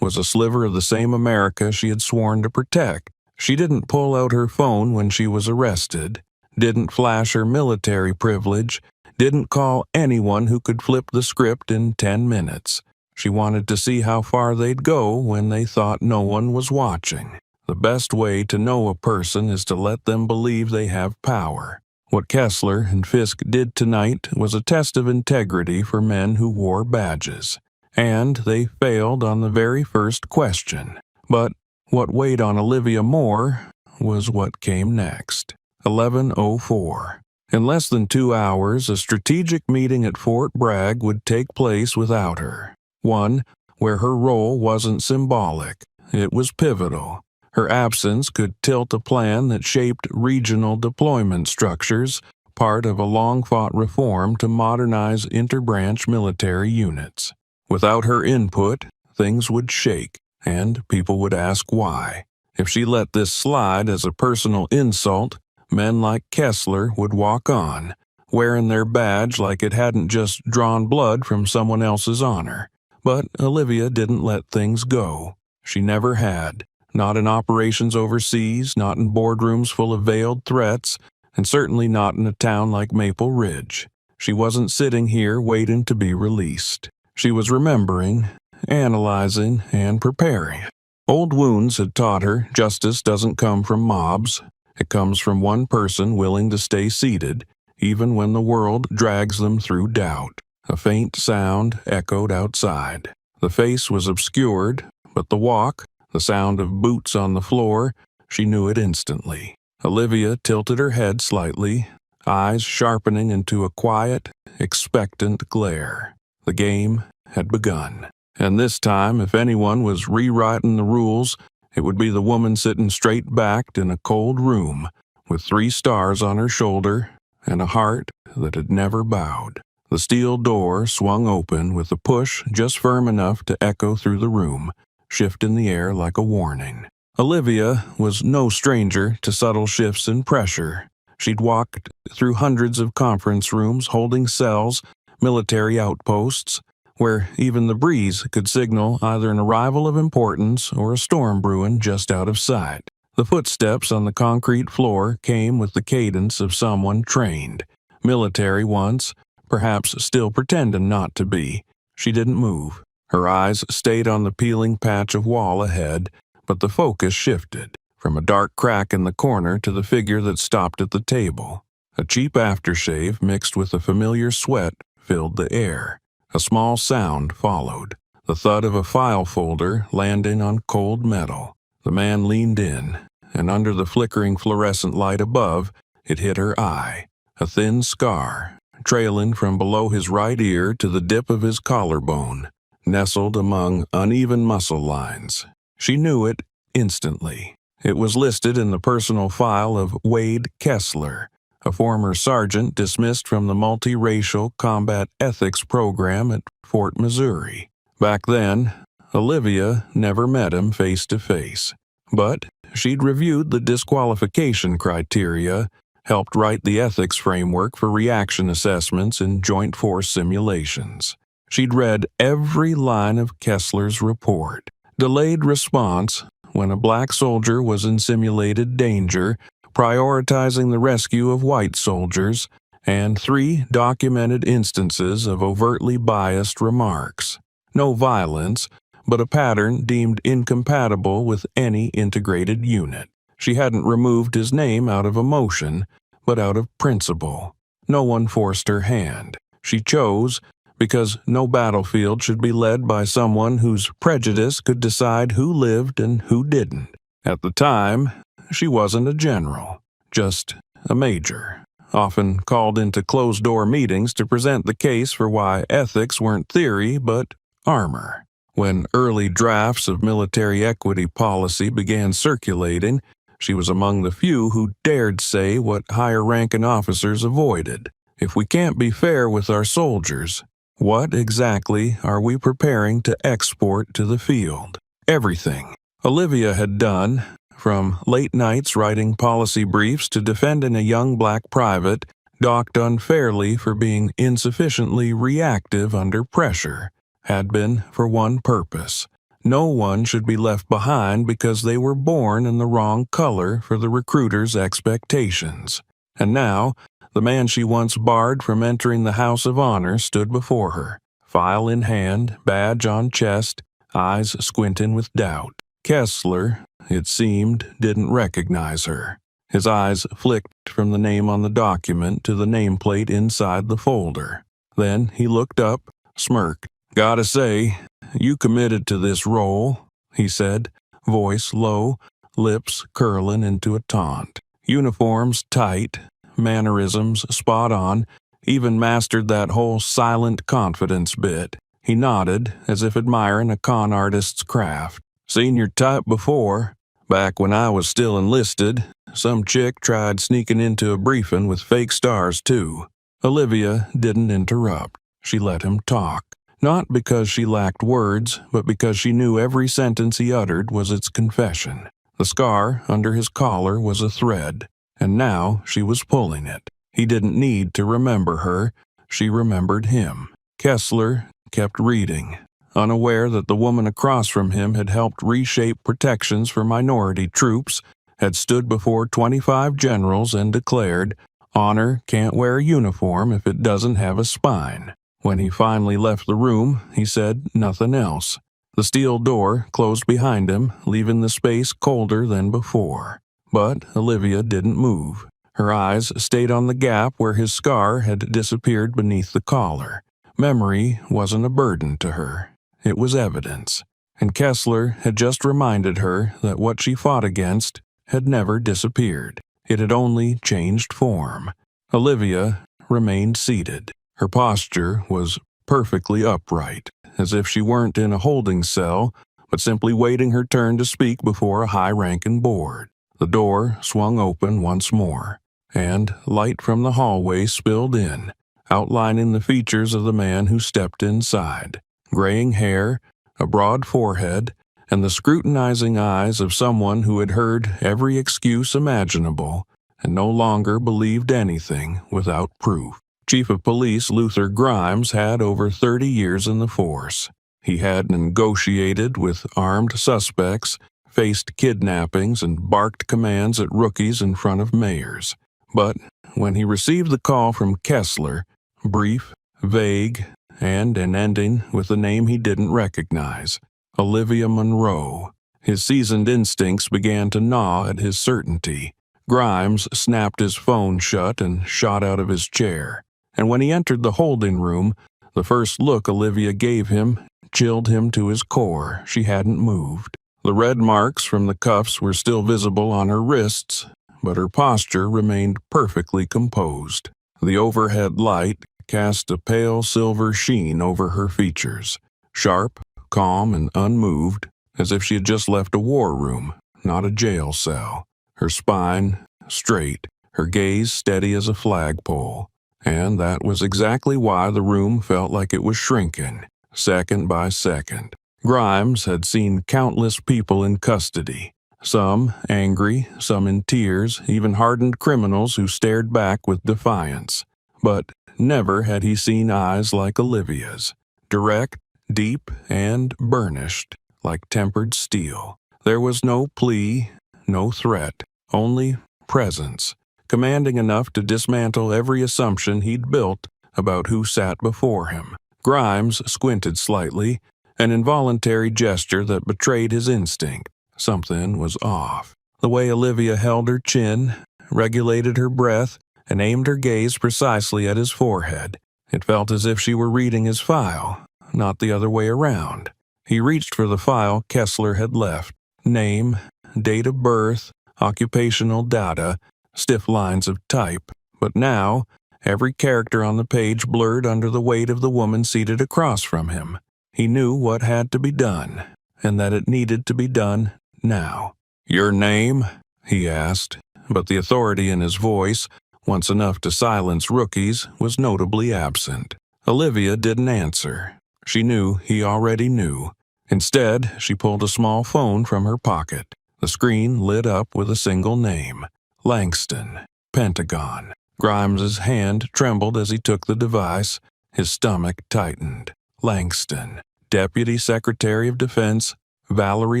S1: a sliver of the same America she had sworn to protect. She didn't pull out her phone when she was arrested, didn't flash her military privilege, didn't call anyone who could flip the script in 10 minutes. She wanted to see how far they'd go when they thought no one was watching. The best way to know a person is to let them believe they have power. What Kessler and Fisk did tonight was a test of integrity for men who wore badges. And they failed on the very first question. But what weighed on Olivia more was what came next. 11:04. In less than 2 hours, a strategic meeting at Fort Bragg would take place without her. One where her role wasn't symbolic. It was pivotal. Her absence could tilt a plan that shaped regional deployment structures, part of a long-fought reform to modernize interbranch military units. Without her input, things would shake, and people would ask why. If she let this slide as a personal insult, men like Kessler would walk on, wearing their badge like it hadn't just drawn blood from someone else's honor. But Olivia didn't let things go. She never had. Not in operations overseas, not in boardrooms full of veiled threats, and certainly not in a town like Maple Ridge. She wasn't sitting here waiting to be released. She was remembering, analyzing, and preparing. Old wounds had taught her justice doesn't come from mobs. It comes from one person willing to stay seated, even when the world drags them through doubt. A faint sound echoed outside. The face was obscured, but the walk, the sound of boots on the floor, she knew it instantly. Olivia tilted her head slightly, eyes sharpening into a quiet, expectant glare. The game had begun. And this time, if anyone was rewriting the rules, it would be the woman sitting straight-backed in a cold room, with 3 stars on her shoulder and a heart that had never bowed. The steel door swung open with a push just firm enough to echo through the room, shifting the air like a warning. Olivia was no stranger to subtle shifts in pressure. She'd walked through hundreds of conference rooms holding cells, military outposts, where even the breeze could signal either an arrival of importance or a storm brewing just out of sight. The footsteps on the concrete floor came with the cadence of someone trained. Military once, perhaps still pretending not to be. She didn't move. Her eyes stayed on the peeling patch of wall ahead, but the focus shifted from a dark crack in the corner to the figure that stopped at the table. A cheap aftershave mixed with a familiar sweat filled the air. A small sound followed, the thud of a file folder landing on cold metal. The man leaned in, and under the flickering fluorescent light above, it hit her eye. A thin scar, trailing from below his right ear to the dip of his collarbone, nestled among uneven muscle lines. She knew it instantly. It was listed in the personal file of Wade Kessler, a former sergeant dismissed from the multiracial combat ethics program at Fort Missouri. Back then, Olivia never met him face to face, but she'd reviewed the disqualification criteria, helped write the ethics framework for reaction assessments in joint force simulations. She'd read every line of Kessler's report. Delayed response when a black soldier was in simulated danger, prioritizing the rescue of white soldiers, and 3 documented instances of overtly biased remarks. No violence, but a pattern deemed incompatible with any integrated unit. She hadn't removed his name out of emotion, but out of principle. No one forced her hand. She chose because no battlefield should be led by someone whose prejudice could decide who lived and who didn't. At the time, she wasn't a general, just a major, often called into closed-door meetings to present the case for why ethics weren't theory but armor. When early drafts of military equity policy began circulating, she was among the few who dared say what higher-ranking officers avoided. If we can't be fair with our soldiers, what exactly are we preparing to export to the field? Everything Olivia had done, from late nights writing policy briefs to defending a young black private, docked unfairly for being insufficiently reactive under pressure, had been for one purpose. No one should be left behind because they were born in the wrong color for the recruiter's expectations. And now, the man she once barred from entering the House of Honor stood before her, file in hand, badge on chest, eyes squinting with doubt. Kessler, it seemed, didn't recognize her. His eyes flicked from the name on the document to the nameplate inside the folder. Then he looked up, smirked. "Gotta say, you committed to this role," he said, voice low, lips curling into a taunt. Uniforms tight, mannerisms spot on, even mastered that whole silent confidence bit. He nodded, as if admiring a con artist's craft. "Seen your type before. Back when I was still enlisted, some chick tried sneaking into a briefing with fake stars too. Olivia didn't interrupt. She let him talk. Not because she lacked words, but because she knew every sentence he uttered was its confession. The scar under his collar was a thread, and now she was pulling it. He didn't need to remember her. She remembered him. Kessler kept reading, unaware that the woman across from him had helped reshape protections for minority troops, had stood before 25 generals and declared, "Honor can't wear a uniform if it doesn't have a spine." When he finally left the room, he said nothing else. The steel door closed behind him, leaving the space colder than before. But Olivia didn't move. Her eyes stayed on the gap where his scar had disappeared beneath the collar. Memory wasn't a burden to her. It was evidence. And Kessler had just reminded her that what she fought against had never disappeared. It had only changed form. Olivia remained seated. Her posture was perfectly upright, as if she weren't in a holding cell, but simply waiting her turn to speak before a high-ranking board. The door swung open once more, and light from the hallway spilled in, outlining the features of the man who stepped inside. Graying hair, a broad forehead, and the scrutinizing eyes of someone who had heard every excuse imaginable and no longer believed anything without proof. Chief of Police Luther Grimes had over 30 years in the force. He had negotiated with armed suspects, faced kidnappings, and barked commands at rookies in front of mayors. But when he received the call from Kessler, brief, vague, and an ending with a name he didn't recognize, Olivia Monroe, his seasoned instincts began to gnaw at his certainty. Grimes snapped his phone shut and shot out of his chair. And when he entered the holding room, the first look Olivia gave him chilled him to his core. She hadn't moved. The red marks from the cuffs were still visible on her wrists, but her posture remained perfectly composed. The overhead light cast a pale silver sheen over her features, sharp, calm, and unmoved, as if she had just left a war room, not a jail cell. Her spine straight, her gaze steady as a flagpole. And that was exactly why the room felt like it was shrinking, second by second. Grimes had seen countless people in custody, some angry, some in tears, even hardened criminals who stared back with defiance. But never had he seen eyes like Olivia's, direct, deep, and burnished, like tempered steel. There was no plea, no threat, only presence, commanding enough to dismantle every assumption he'd built about who sat before him. Grimes squinted slightly, an involuntary gesture that betrayed his instinct. Something was off. The way Olivia held her chin, regulated her breath, and aimed her gaze precisely at his forehead. It felt as if she were reading his file, not the other way around. He reached for the file Kessler had left. Name, date of birth, occupational data, stiff lines of type. But now, every character on the page blurred under the weight of the woman seated across from him. He knew what had to be done, and that it needed to be done now. "Your name?" he asked, but the authority in his voice, once enough to silence rookies, was notably absent. Olivia didn't answer. She knew he already knew. Instead, she pulled a small phone from her pocket. The screen lit up with a single name. Langston, Pentagon. Grimes's hand trembled as he took the device. His stomach tightened. Langston, Deputy Secretary of Defense Valerie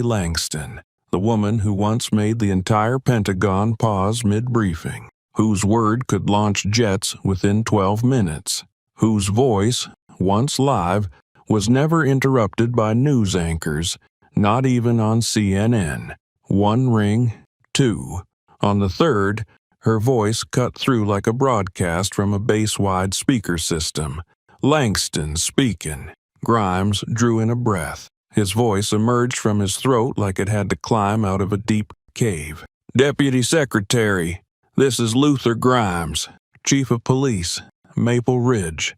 S1: Langston, the woman who once made the entire Pentagon pause mid-briefing, whose word could launch jets within 12 minutes, whose voice, once live, was never interrupted by news anchors, not even on CNN. One ring, two. On the third, her voice cut through like a broadcast from a base-wide speaker system. Langston speaking. Grimes drew in a breath. His voice emerged from his throat like it had to climb out of a deep cave. "Deputy Secretary, this is Luther Grimes, Chief of Police, Maple Ridge.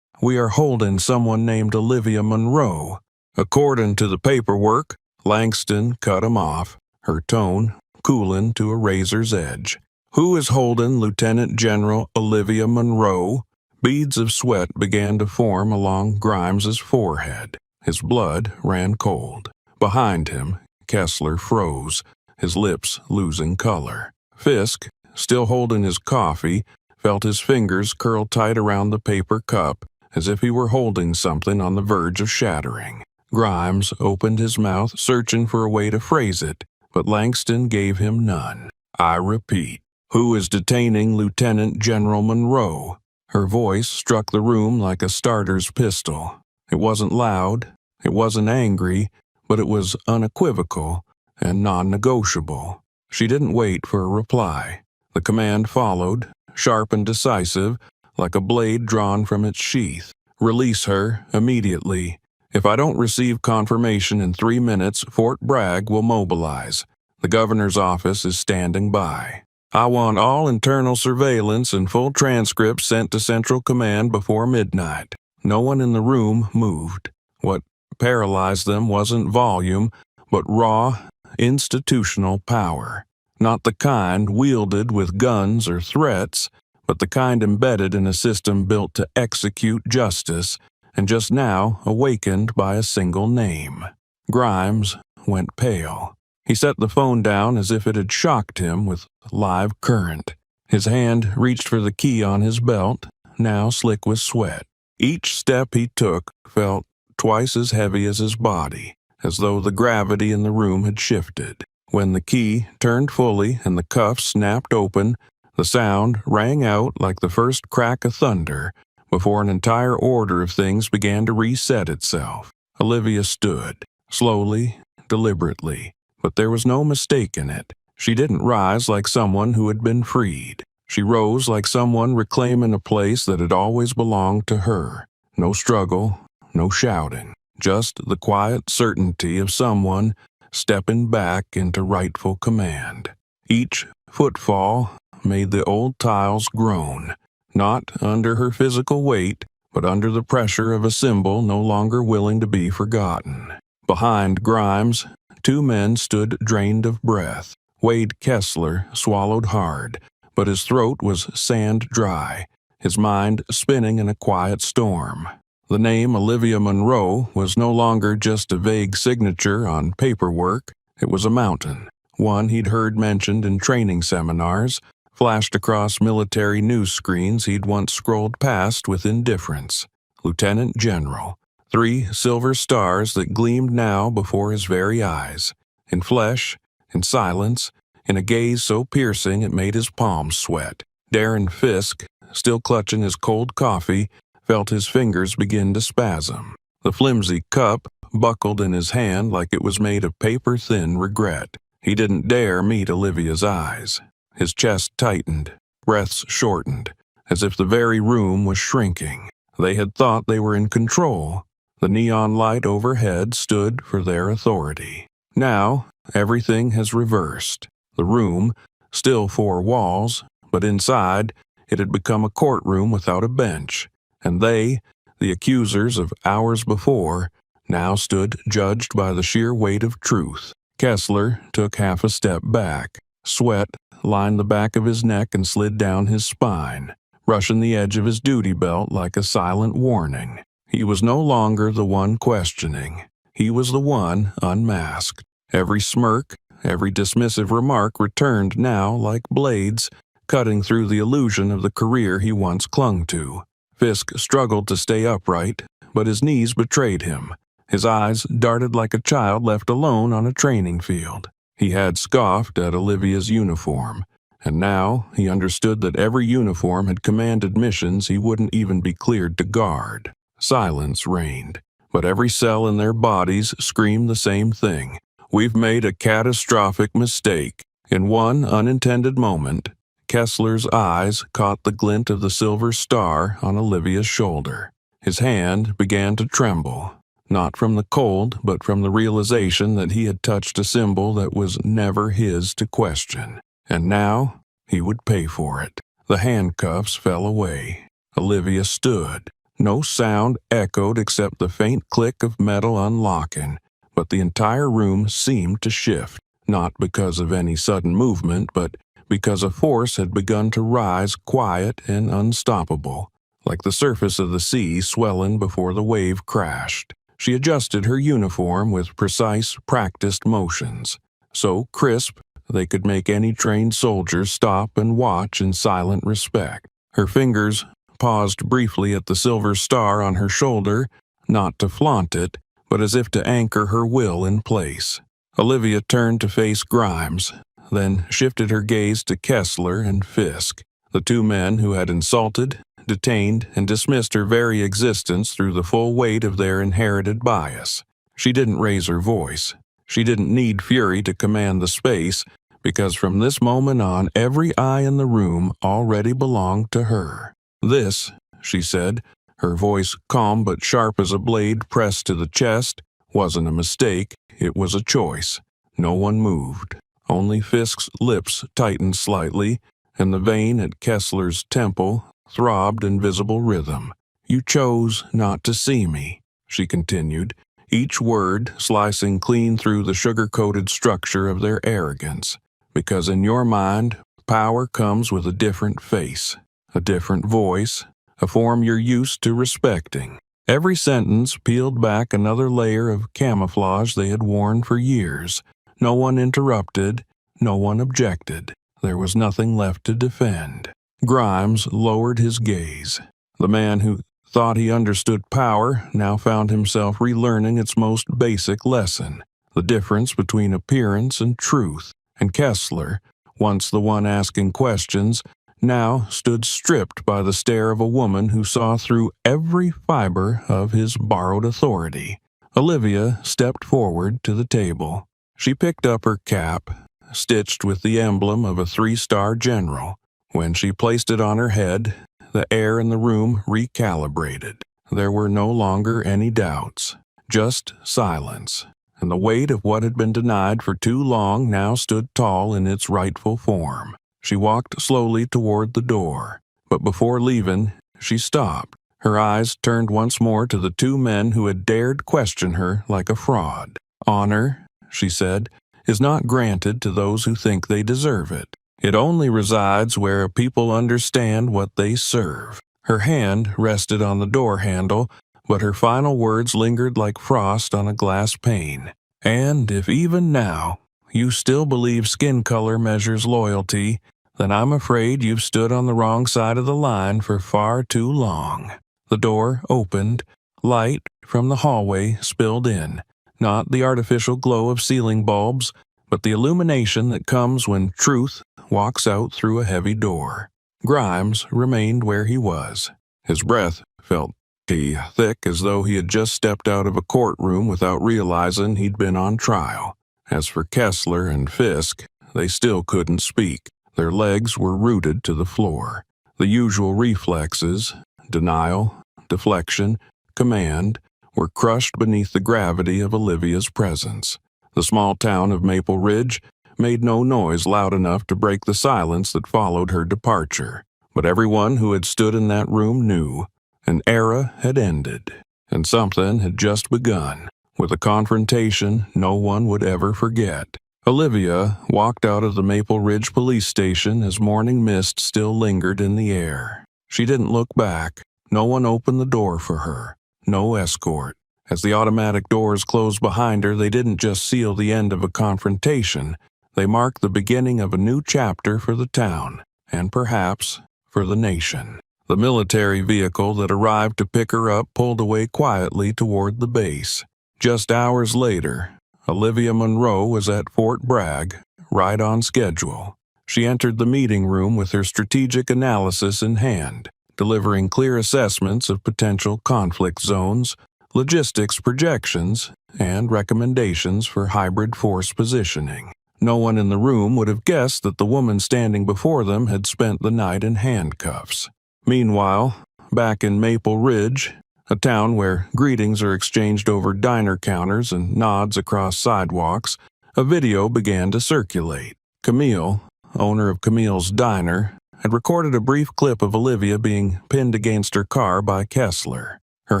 S1: We are holding someone named Olivia Monroe." According to the paperwork, Langston cut him off, her tone cooling to a razor's edge. "Who is holding Lieutenant General Olivia Monroe?" Beads of sweat began to form along Grimes's forehead. His blood ran cold. Behind him, Kessler froze, his lips losing color. Fisk, still holding his coffee, felt his fingers curl tight around the paper cup, as if he were holding something on the verge of shattering. Grimes opened his mouth, searching for a way to phrase it, but Langston gave him none. "I repeat, who is detaining Lieutenant General Monroe?" Her voice struck the room like a starter's pistol. It wasn't loud, it wasn't angry, but it was unequivocal and non-negotiable. She didn't wait for a reply. The command followed, sharp and decisive, like a blade drawn from its sheath. "Release her immediately. If I don't receive confirmation in 3 minutes, Fort Bragg will mobilize. The governor's office is standing by. I want all internal surveillance and full transcripts sent to Central Command before midnight." No one in the room moved. What paralyzed them wasn't volume, but raw, institutional power. Not the kind wielded with guns or threats, but the kind embedded in a system built to execute justice, and just now awakened by a single name. Grimes went pale. He set the phone down as if it had shocked him with live current. His hand reached for the key on his belt, now slick with sweat. Each step he took felt twice as heavy as his body, as though the gravity in the room had shifted. When the key turned fully and the cuff snapped open, the sound rang out like the first crack of thunder before an entire order of things began to reset itself. Olivia stood, slowly, deliberately, but there was no mistaking it. She didn't rise like someone who had been freed. She rose like someone reclaiming a place that had always belonged to her. No struggle, no shouting, just the quiet certainty of someone stepping back into rightful command. Each footfall made the old tiles groan, not under her physical weight, but under the pressure of a symbol no longer willing to be forgotten. Behind Grimes, 2 men stood drained of breath. Wade Kessler swallowed hard, but his throat was sand-dry, his mind spinning in a quiet storm. The name Olivia Monroe was no longer just a vague signature on paperwork. It was a mountain, one he'd heard mentioned in training seminars, flashed across military news screens he'd once scrolled past with indifference. Lieutenant General. 3 silver stars that gleamed now before his very eyes, in flesh, in silence, in a gaze so piercing it made his palms sweat. Darren Fisk, still clutching his cold coffee, felt his fingers begin to spasm. The flimsy cup buckled in his hand like it was made of paper-thin regret. He didn't dare meet Olivia's eyes. His chest tightened, breaths shortened, as if the very room was shrinking. They had thought they were in control. The neon light overhead stood for their authority. Now, everything has reversed. The room, still 4 walls, but inside, it had become a courtroom without a bench, and they, the accusers of hours before, now stood judged by the sheer weight of truth. Kessler took half a step back. Sweat lined the back of his neck and slid down his spine, brushing the edge of his duty belt like a silent warning. He was no longer the one questioning. He was the one unmasked. Every smirk, every dismissive remark returned now like blades, cutting through the illusion of the career he once clung to. Fisk struggled to stay upright, but his knees betrayed him. His eyes darted like a child left alone on a training field. He had scoffed at Olivia's uniform, and now he understood that every uniform had commanded missions he wouldn't even be cleared to guard. Silence reigned, but every cell in their bodies screamed the same thing. We've made a catastrophic mistake. In one unintended moment, Kessler's eyes caught the glint of the silver star on Olivia's shoulder. His hand began to tremble, not from the cold, but from the realization that he had touched a symbol that was never his to question. And now, he would pay for it. The handcuffs fell away. Olivia stood. No sound echoed except the faint click of metal unlocking, but the entire room seemed to shift. not because of any sudden movement, but because a force had begun to rise quiet and unstoppable, like the surface of the sea swelling before the wave crashed. She adjusted her uniform with precise, practiced motions, so crisp they could make any trained soldier stop and watch in silent respect. Her fingers paused briefly at the silver star on her shoulder, not to flaunt it, but as if to anchor her will in place. Olivia turned to face Grimes, then shifted her gaze to Kessler and Fisk, the two men who had insulted, detained, and dismissed her very existence through the full weight of their inherited bias. She didn't raise her voice. She didn't need fury to command the space, because from this moment on, every eye in the room already belonged to her. "This," she said, her voice calm but sharp as a blade pressed to the chest, "wasn't a mistake, it was a choice." No one moved. Only Fisk's lips tightened slightly, and the vein at Kessler's temple throbbed in visible rhythm. "You chose not to see me," she continued, each word slicing clean through the sugar-coated structure of their arrogance. "Because in your mind, power comes with a different face, a different voice, a form you're used to respecting." Every sentence peeled back another layer of camouflage they had worn for years. No one interrupted, no one objected. There was nothing left to defend. Grimes lowered his gaze. The man who thought he understood power now found himself relearning its most basic lesson, the difference between appearance and truth. And Kessler, once the one asking questions, now stood stripped by the stare of a woman who saw through every fiber of his borrowed authority. Olivia stepped forward to the table. She picked up her cap, stitched with the emblem of a 3-star general. When she placed it on her head, the air in the room recalibrated. There were no longer any doubts, just silence, and the weight of what had been denied for too long now stood tall in its rightful form. She walked slowly toward the door, but before leaving, she stopped. Her eyes turned once more to the two men who had dared question her like a fraud. "Honor," she said, "is not granted to those who think they deserve it. It only resides where people understand what they serve." Her hand rested on the door handle, but her final words lingered like frost on a glass pane. "And if even now you still believe skin color measures loyalty, then I'm afraid you've stood on the wrong side of the line for far too long." The door opened. Light from the hallway spilled in, not the artificial glow of ceiling bulbs, but the illumination that comes when truth walks out through a heavy door. Grimes remained where he was. His breath felt thick as though he had just stepped out of a courtroom without realizing he'd been on trial. As for Kessler and Fisk, they still couldn't speak. Their legs were rooted to the floor. The usual reflexes, denial, deflection, command, were crushed beneath the gravity of Olivia's presence. The small town of Maple Ridge made no noise loud enough to break the silence that followed her departure. But everyone who had stood in that room knew an era had ended, and something had just begun, with a confrontation no one would ever forget. Olivia walked out of the Maple Ridge police station as morning mist still lingered in the air. She didn't look back. No one opened the door for her. No escort. As the automatic doors closed behind her, they didn't just seal the end of a confrontation. They marked the beginning of a new chapter for the town, and perhaps for the nation. The military vehicle that arrived to pick her up pulled away quietly toward the base. Just hours later, Olivia Monroe was at Fort Bragg, right on schedule. She entered the meeting room with her strategic analysis in hand, delivering clear assessments of potential conflict zones, logistics projections, and recommendations for hybrid force positioning. No one in the room would have guessed that the woman standing before them had spent the night in handcuffs. Meanwhile, back in Maple Ridge, a town where greetings are exchanged over diner counters and nods across sidewalks, a video began to circulate. Camille, owner of Camille's Diner, had recorded a brief clip of Olivia being pinned against her car by Kessler. Her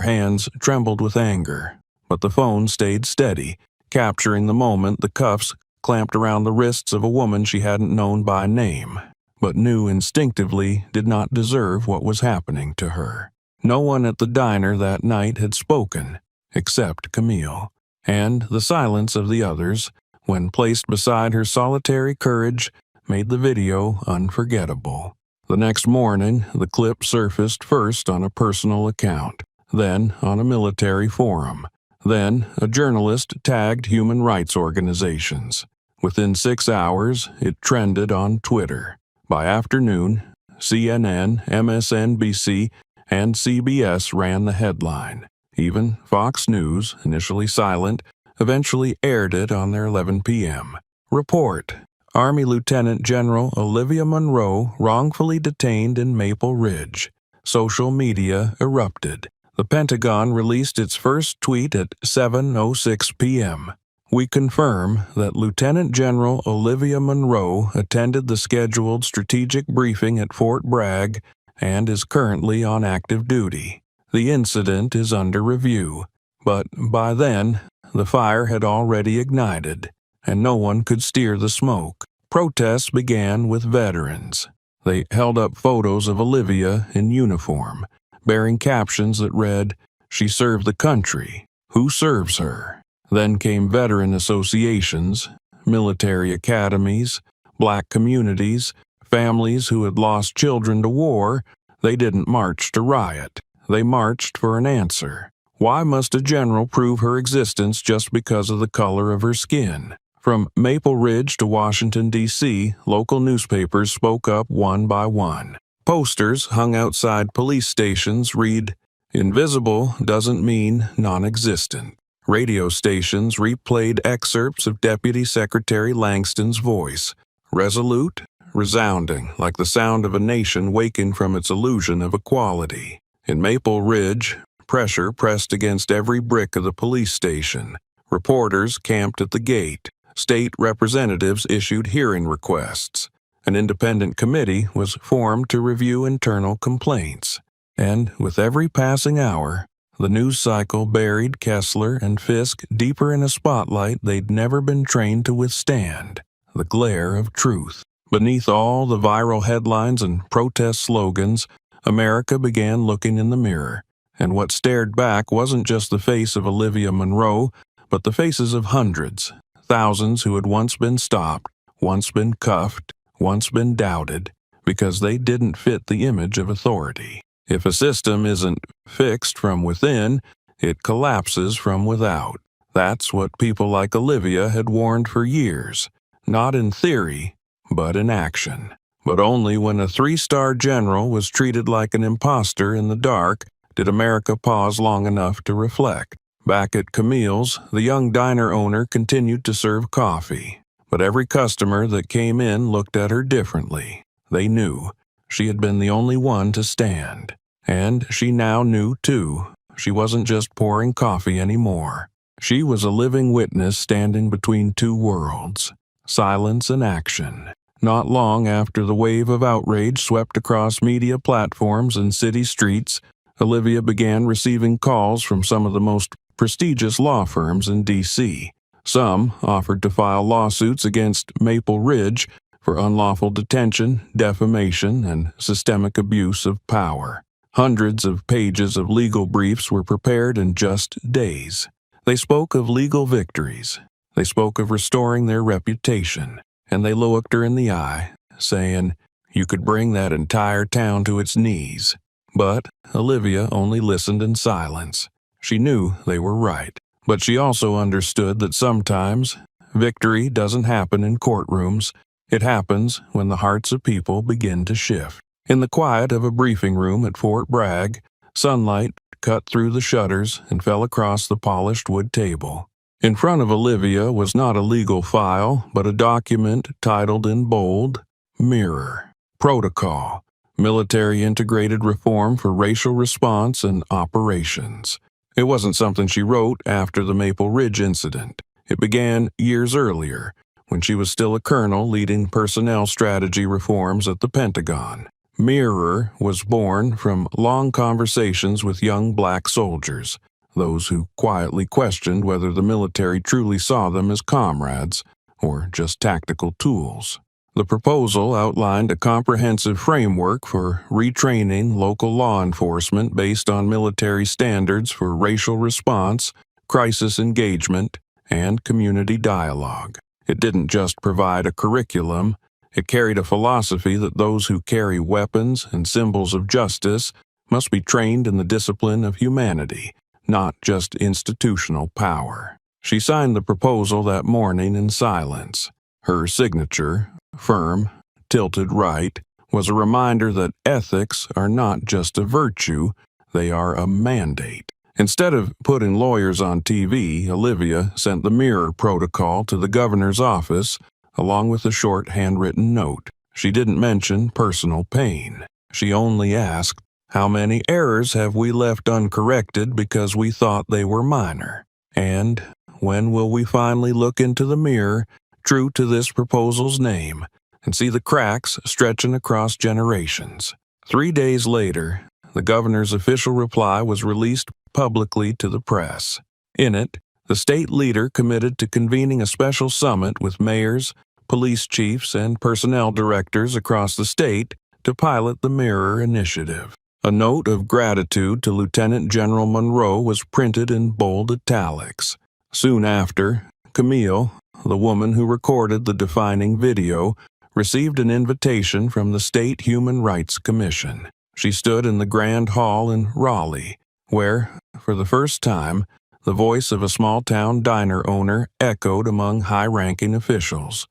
S1: hands trembled with anger, but the phone stayed steady, capturing the moment the cuffs clamped around the wrists of a woman she hadn't known by name, but knew instinctively did not deserve what was happening to her. No one at the diner that night had spoken, except Camille, and the silence of the others, when placed beside her solitary courage, made the video unforgettable. The next morning, the clip surfaced first on a personal account, then on a military forum. Then, a journalist tagged human rights organizations. Within 6 hours, it trended on Twitter. By afternoon, CNN, MSNBC, and CBS ran the headline. Even Fox News, initially silent, eventually aired it on their 11 p.m. Report: Army Lieutenant General Olivia Munro wrongfully detained in Maple Ridge. Social media erupted. The Pentagon released its first tweet at 7:06 p.m. We confirm that Lieutenant General Olivia Munro attended the scheduled strategic briefing at Fort Bragg and is currently on active duty. The incident is under review, but by then, the fire had already ignited, and no one could steer the smoke. Protests began with veterans. They held up photos of Olivia in uniform, bearing captions that read, "She served the country. Who serves her?" Then came veteran associations, military academies, black communities, families who had lost children to war. They didn't march to riot. They marched for an answer. Why must a general prove her existence just because of the color of her skin? From Maple Ridge to Washington, D.C., local newspapers spoke up one by one. Posters hung outside police stations read, "Invisible doesn't mean non-existent." Radio stations replayed excerpts of Deputy Secretary Langston's voice, resolute, resounding, like the sound of a nation waking from its illusion of equality. In Maple Ridge, pressure pressed against every brick of the police station. Reporters camped at the gate. State representatives issued hearing requests. An independent committee was formed to review internal complaints. And with every passing hour, the news cycle buried Kessler and Fisk deeper in a spotlight they'd never been trained to withstand, the glare of truth. Beneath all the viral headlines and protest slogans, America began looking in the mirror, and what stared back wasn't just the face of Olivia Munro, but the faces of hundreds, thousands who had once been stopped, once been cuffed, once been doubted, because they didn't fit the image of authority. If a system isn't fixed from within, it collapses from without. That's what people like Olivia had warned for years, not in theory, but in action. But only when a 3-star general was treated like an imposter in the dark did America pause long enough to reflect. Back at Camille's, the young diner owner continued to serve coffee, but every customer that came in looked at her differently. They knew she had been the only one to stand. And she now knew, too, she wasn't just pouring coffee anymore. She was a living witness standing between two worlds, silence and action. Not long after the wave of outrage swept across media platforms and city streets, Olivia began receiving calls from some of the most prestigious law firms in D.C. Some offered to file lawsuits against Maple Ridge for unlawful detention, defamation, and systemic abuse of power. Hundreds of pages of legal briefs were prepared in just days. They spoke of legal victories. They spoke of restoring their reputation. And they looked her in the eye, saying, "You could bring that entire town to its knees." But Olivia only listened in silence. She knew they were right. But she also understood that sometimes victory doesn't happen in courtrooms. It happens when the hearts of people begin to shift. In the quiet of a briefing room at Fort Bragg, sunlight cut through the shutters and fell across the polished wood table. In front of Olivia was not a legal file, but a document titled in bold, Mirror, Protocol, Military Integrated Reform for Racial Response and Operations. It wasn't something she wrote after the Maple Ridge incident. It began years earlier, when she was still a colonel leading personnel strategy reforms at the Pentagon. Mirror was born from long conversations with young black soldiers, those who quietly questioned whether the military truly saw them as comrades or just tactical tools. The proposal outlined a comprehensive framework for retraining local law enforcement based on military standards for racial response, crisis engagement, and community dialogue. It didn't just provide a curriculum, it carried a philosophy that those who carry weapons and symbols of justice must be trained in the discipline of humanity, not just institutional power. She signed the proposal that morning in silence. Her signature, firm, tilted right, was a reminder that ethics are not just a virtue, they are a mandate. Instead of putting lawyers on TV, Olivia sent the mirror protocol to the governor's office, along with a short handwritten note. She didn't mention personal pain. She only asked, "How many errors have we left uncorrected because we thought they were minor? And when will we finally look into the mirror, true to this proposal's name, and see the cracks stretching across generations?" 3 days later, the governor's official reply was released publicly to the press. In it, the state leader committed to convening a special summit with mayors, police chiefs, and personnel directors across the state to pilot the Mirror Initiative. A note of gratitude to Lieutenant General Monroe was printed in bold italics. Soon after, Camille, the woman who recorded the defining video, received an invitation from the State Human Rights Commission. She stood in the Grand Hall in Raleigh, where, for the first time, the voice of a small-town diner owner echoed among high-ranking officials.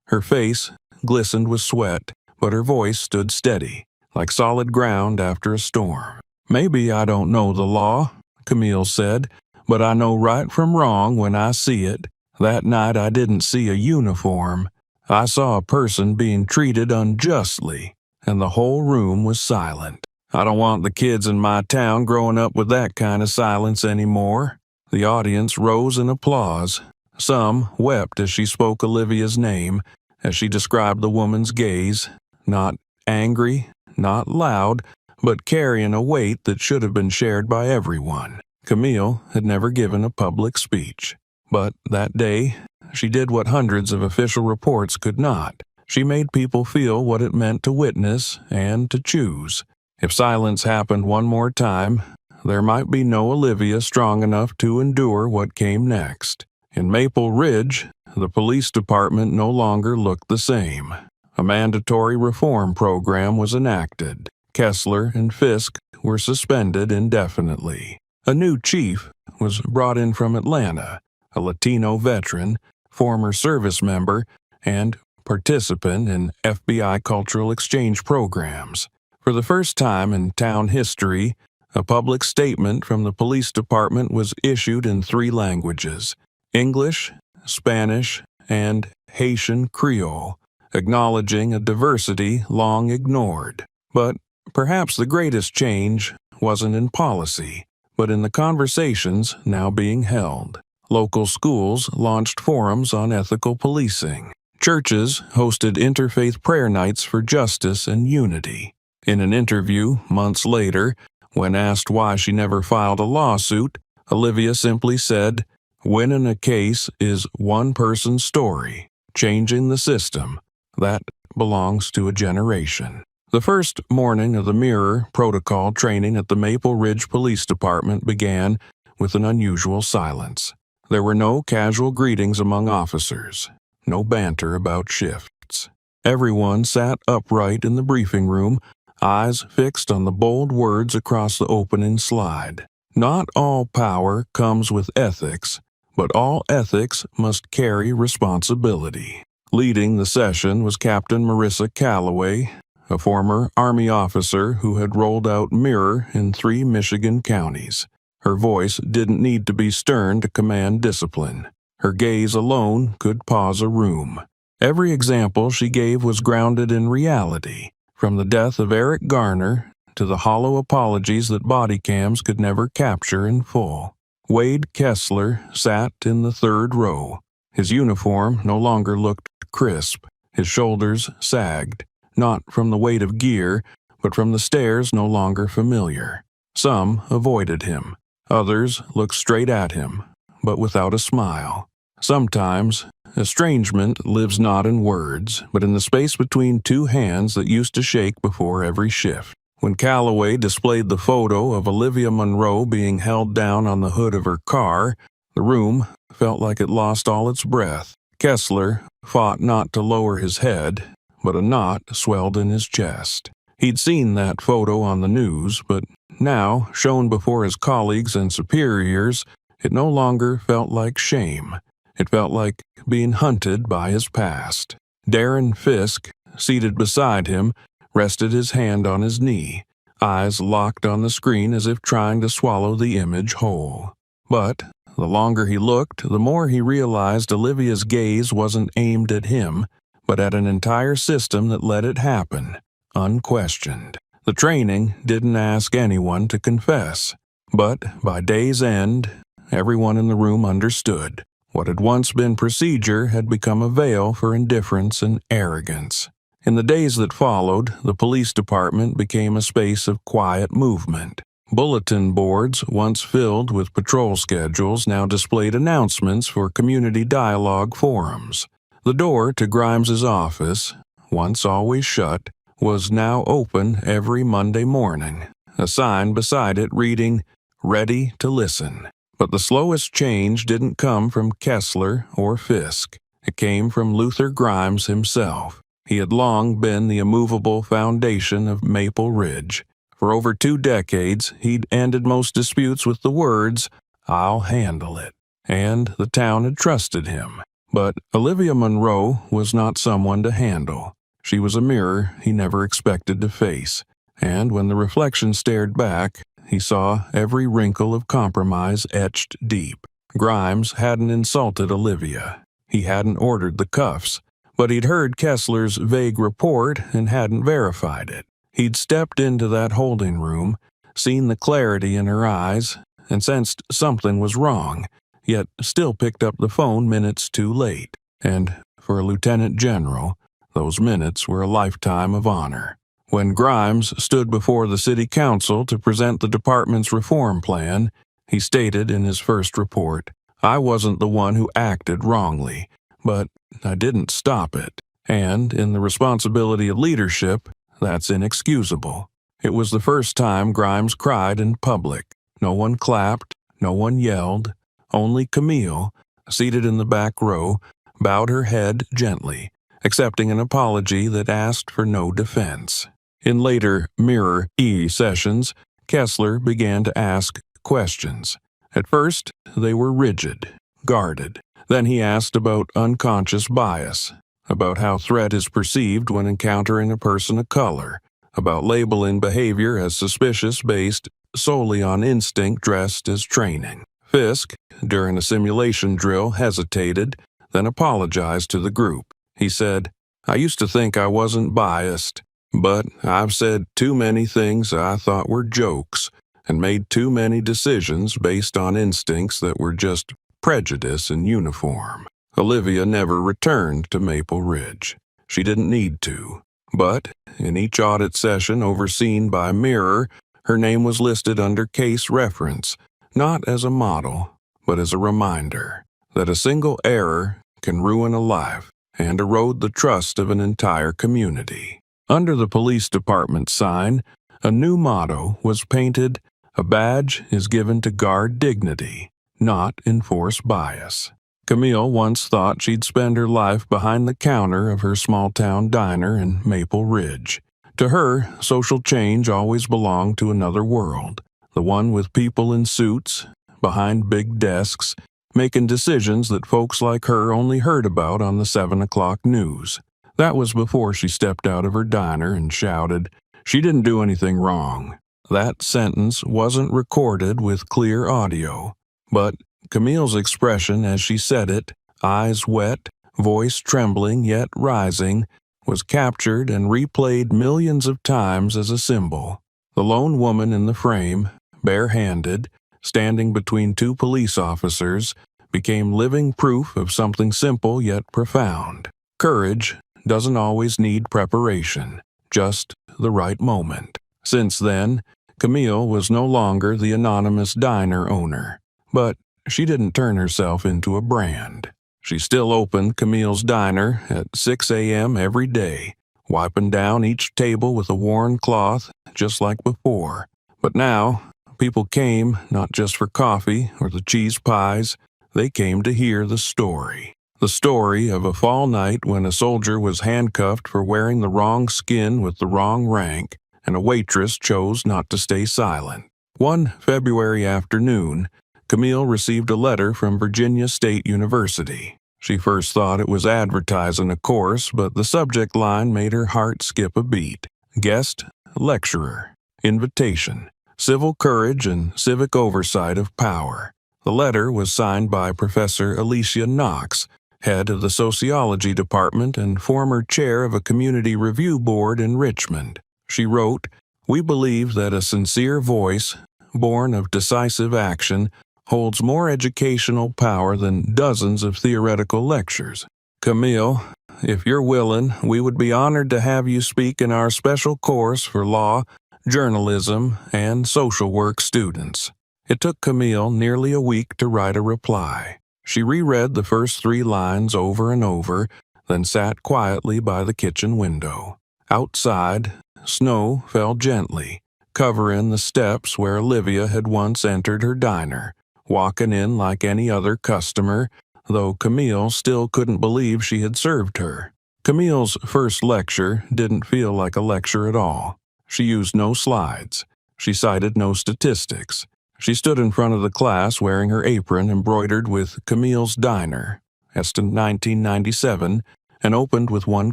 S1: Her face glistened with sweat, but her voice stood steady, like solid ground after a storm. "Maybe I don't know the law," Camille said, "but I know right from wrong when I see it. That night I didn't see a uniform. I saw a person being treated unjustly, and the whole room was silent. I don't want the kids in my town growing up with that kind of silence anymore." The audience rose in applause. Some wept as she spoke Olivia's name, as she described the woman's gaze, not angry, not loud, but carrying a weight that should have been shared by everyone. Camille had never given a public speech, but that day she did what hundreds of official reports could not. She made people feel what it meant to witness and to choose. If silence happened one more time, there might be no Olivia strong enough to endure what came next. In Maple Ridge, the police department no longer looked the same. A mandatory reform program was enacted. Kessler and Fisk were suspended indefinitely. A new chief was brought in from Atlanta, a Latino veteran, former service member, and participant in FBI cultural exchange programs. For the first time in town history, a public statement from the police department was issued in 3 languages: English, Spanish, and Haitian Creole, acknowledging a diversity long ignored. But perhaps the greatest change wasn't in policy, but in the conversations now being held. Local schools launched forums on ethical policing. Churches hosted interfaith prayer nights for justice and unity. In an interview months later, when asked why she never filed a lawsuit, Olivia simply said, "Winning a case is one person's story. Changing the system, that belongs to a generation." The first morning of the Mirror Protocol training at the Maple Ridge Police Department began with an unusual silence. There were no casual greetings among officers, no banter about shifts. Everyone sat upright in the briefing room, eyes fixed on the bold words across the opening slide. Not all power comes with ethics, but all ethics must carry responsibility. Leading the session was Captain Marissa Calloway, a former Army officer who had rolled out Mirror in 3 Michigan counties. Her voice didn't need to be stern to command discipline. Her gaze alone could pause a room. Every example she gave was grounded in reality, from the death of Eric Garner to the hollow apologies that body cams could never capture in full. Wade Kessler sat in the 3rd row. His uniform no longer looked crisp. His shoulders sagged, not from the weight of gear, but from the stares no longer familiar. Some avoided him. Others looked straight at him, but without a smile. Sometimes, estrangement lives not in words, but in the space between two hands that used to shake before every shift. When Calloway displayed the photo of Olivia Monroe being held down on the hood of her car, the room felt like it lost all its breath. Kessler fought not to lower his head, but a knot swelled in his chest. He'd seen that photo on the news, but now, shown before his colleagues and superiors, it no longer felt like shame. It felt like being hunted by his past. Darren Fisk, seated beside him, rested his hand on his knee, eyes locked on the screen as if trying to swallow the image whole. But the longer he looked, the more he realized Olivia's gaze wasn't aimed at him, but at an entire system that let it happen, unquestioned. The training didn't ask anyone to confess, but by day's end, everyone in the room understood. What had once been procedure had become a veil for indifference and arrogance. In the days that followed, the police department became a space of quiet movement. Bulletin boards, once filled with patrol schedules, now displayed announcements for community dialogue forums. The door to Grimes's office, once always shut, was now open every Monday morning, a sign beside it reading, "Ready to listen." But the slowest change didn't come from Kessler or Fisk. It came from Luther Grimes himself. He had long been the immovable foundation of Maple Ridge. For over 2 decades, he'd ended most disputes with the words, "I'll handle it," and the town had trusted him. But Olivia Monroe was not someone to handle. She was a mirror he never expected to face, and when the reflection stared back, he saw every wrinkle of compromise etched deep. Grimes hadn't insulted Olivia. He hadn't ordered the cuffs, but he'd heard Kessler's vague report and hadn't verified it. He'd stepped into that holding room, seen the clarity in her eyes, and sensed something was wrong, yet still picked up the phone minutes too late. And for a lieutenant general, those minutes were a lifetime of honor. When Grimes stood before the city council to present the department's reform plan, he stated in his first report, "I wasn't the one who acted wrongly, but I didn't stop it. And in the responsibility of leadership, that's inexcusable." It was the first time Grimes cried in public. No one clapped, no one yelled. Only Camille, seated in the back row, bowed her head gently, accepting an apology that asked for no defense. In later Mirror E sessions, Kessler began to ask questions. At first, they were rigid, guarded. Then he asked about unconscious bias, about how threat is perceived when encountering a person of color, about labeling behavior as suspicious based solely on instinct dressed as training. Fisk, during a simulation drill, hesitated, then apologized to the group. He said, "I used to think I wasn't biased, but I've said too many things I thought were jokes and made too many decisions based on instincts that were just prejudice in uniform." Olivia never returned to Maple Ridge. She didn't need to. But in each audit session overseen by Mirror, her name was listed under case reference, not as a model, but as a reminder that a single error can ruin a life and erode the trust of an entire community. Under the police department sign, a new motto was painted, "A badge is given to guard dignity, not enforce bias." Camille once thought she'd spend her life behind the counter of her small-town diner in Maple Ridge. To her, social change always belonged to another world, the one with people in suits, behind big desks, making decisions that folks like her only heard about on the 7 o'clock news. That was before she stepped out of her diner and shouted, "She didn't do anything wrong." That sentence wasn't recorded with clear audio, but Camille's expression as she said it, eyes wet, voice trembling yet rising, was captured and replayed millions of times as a symbol. The lone woman in the frame, bare-handed, standing between 2 police officers, became living proof of something simple yet profound. Courage doesn't always need preparation, just the right moment. Since then, Camille was no longer the anonymous diner owner, but she didn't turn herself into a brand. She still opened Camille's Diner at 6 a.m. every day, wiping down each table with a worn cloth just like before. But now, people came not just for coffee or the cheese pies, they came to hear the story. The story of a fall night when a soldier was handcuffed for wearing the wrong skin with the wrong rank, and a waitress chose not to stay silent. One February afternoon, Camille received a letter from Virginia State University. She first thought it was advertising a course, but the subject line made her heart skip a beat. Guest, lecturer, invitation, civil courage and civic oversight of power. The letter was signed by Professor Alicia Knox, head of the Sociology Department and former chair of a community review board in Richmond. She wrote, "We believe that a sincere voice, born of decisive action, holds more educational power than dozens of theoretical lectures. Camille, if you're willing, we would be honored to have you speak in our special course for law, journalism, and social work students." It took Camille nearly a week to write a reply. She reread the first 3 lines over and over, then sat quietly by the kitchen window. Outside, snow fell gently, covering the steps where Olivia had once entered her diner, walking in like any other customer, though Camille still couldn't believe she had served her. Camille's first lecture didn't feel like a lecture at all. She used no slides. She cited no statistics. She stood in front of the class wearing her apron embroidered with Camille's Diner, Eston 1997, and opened with one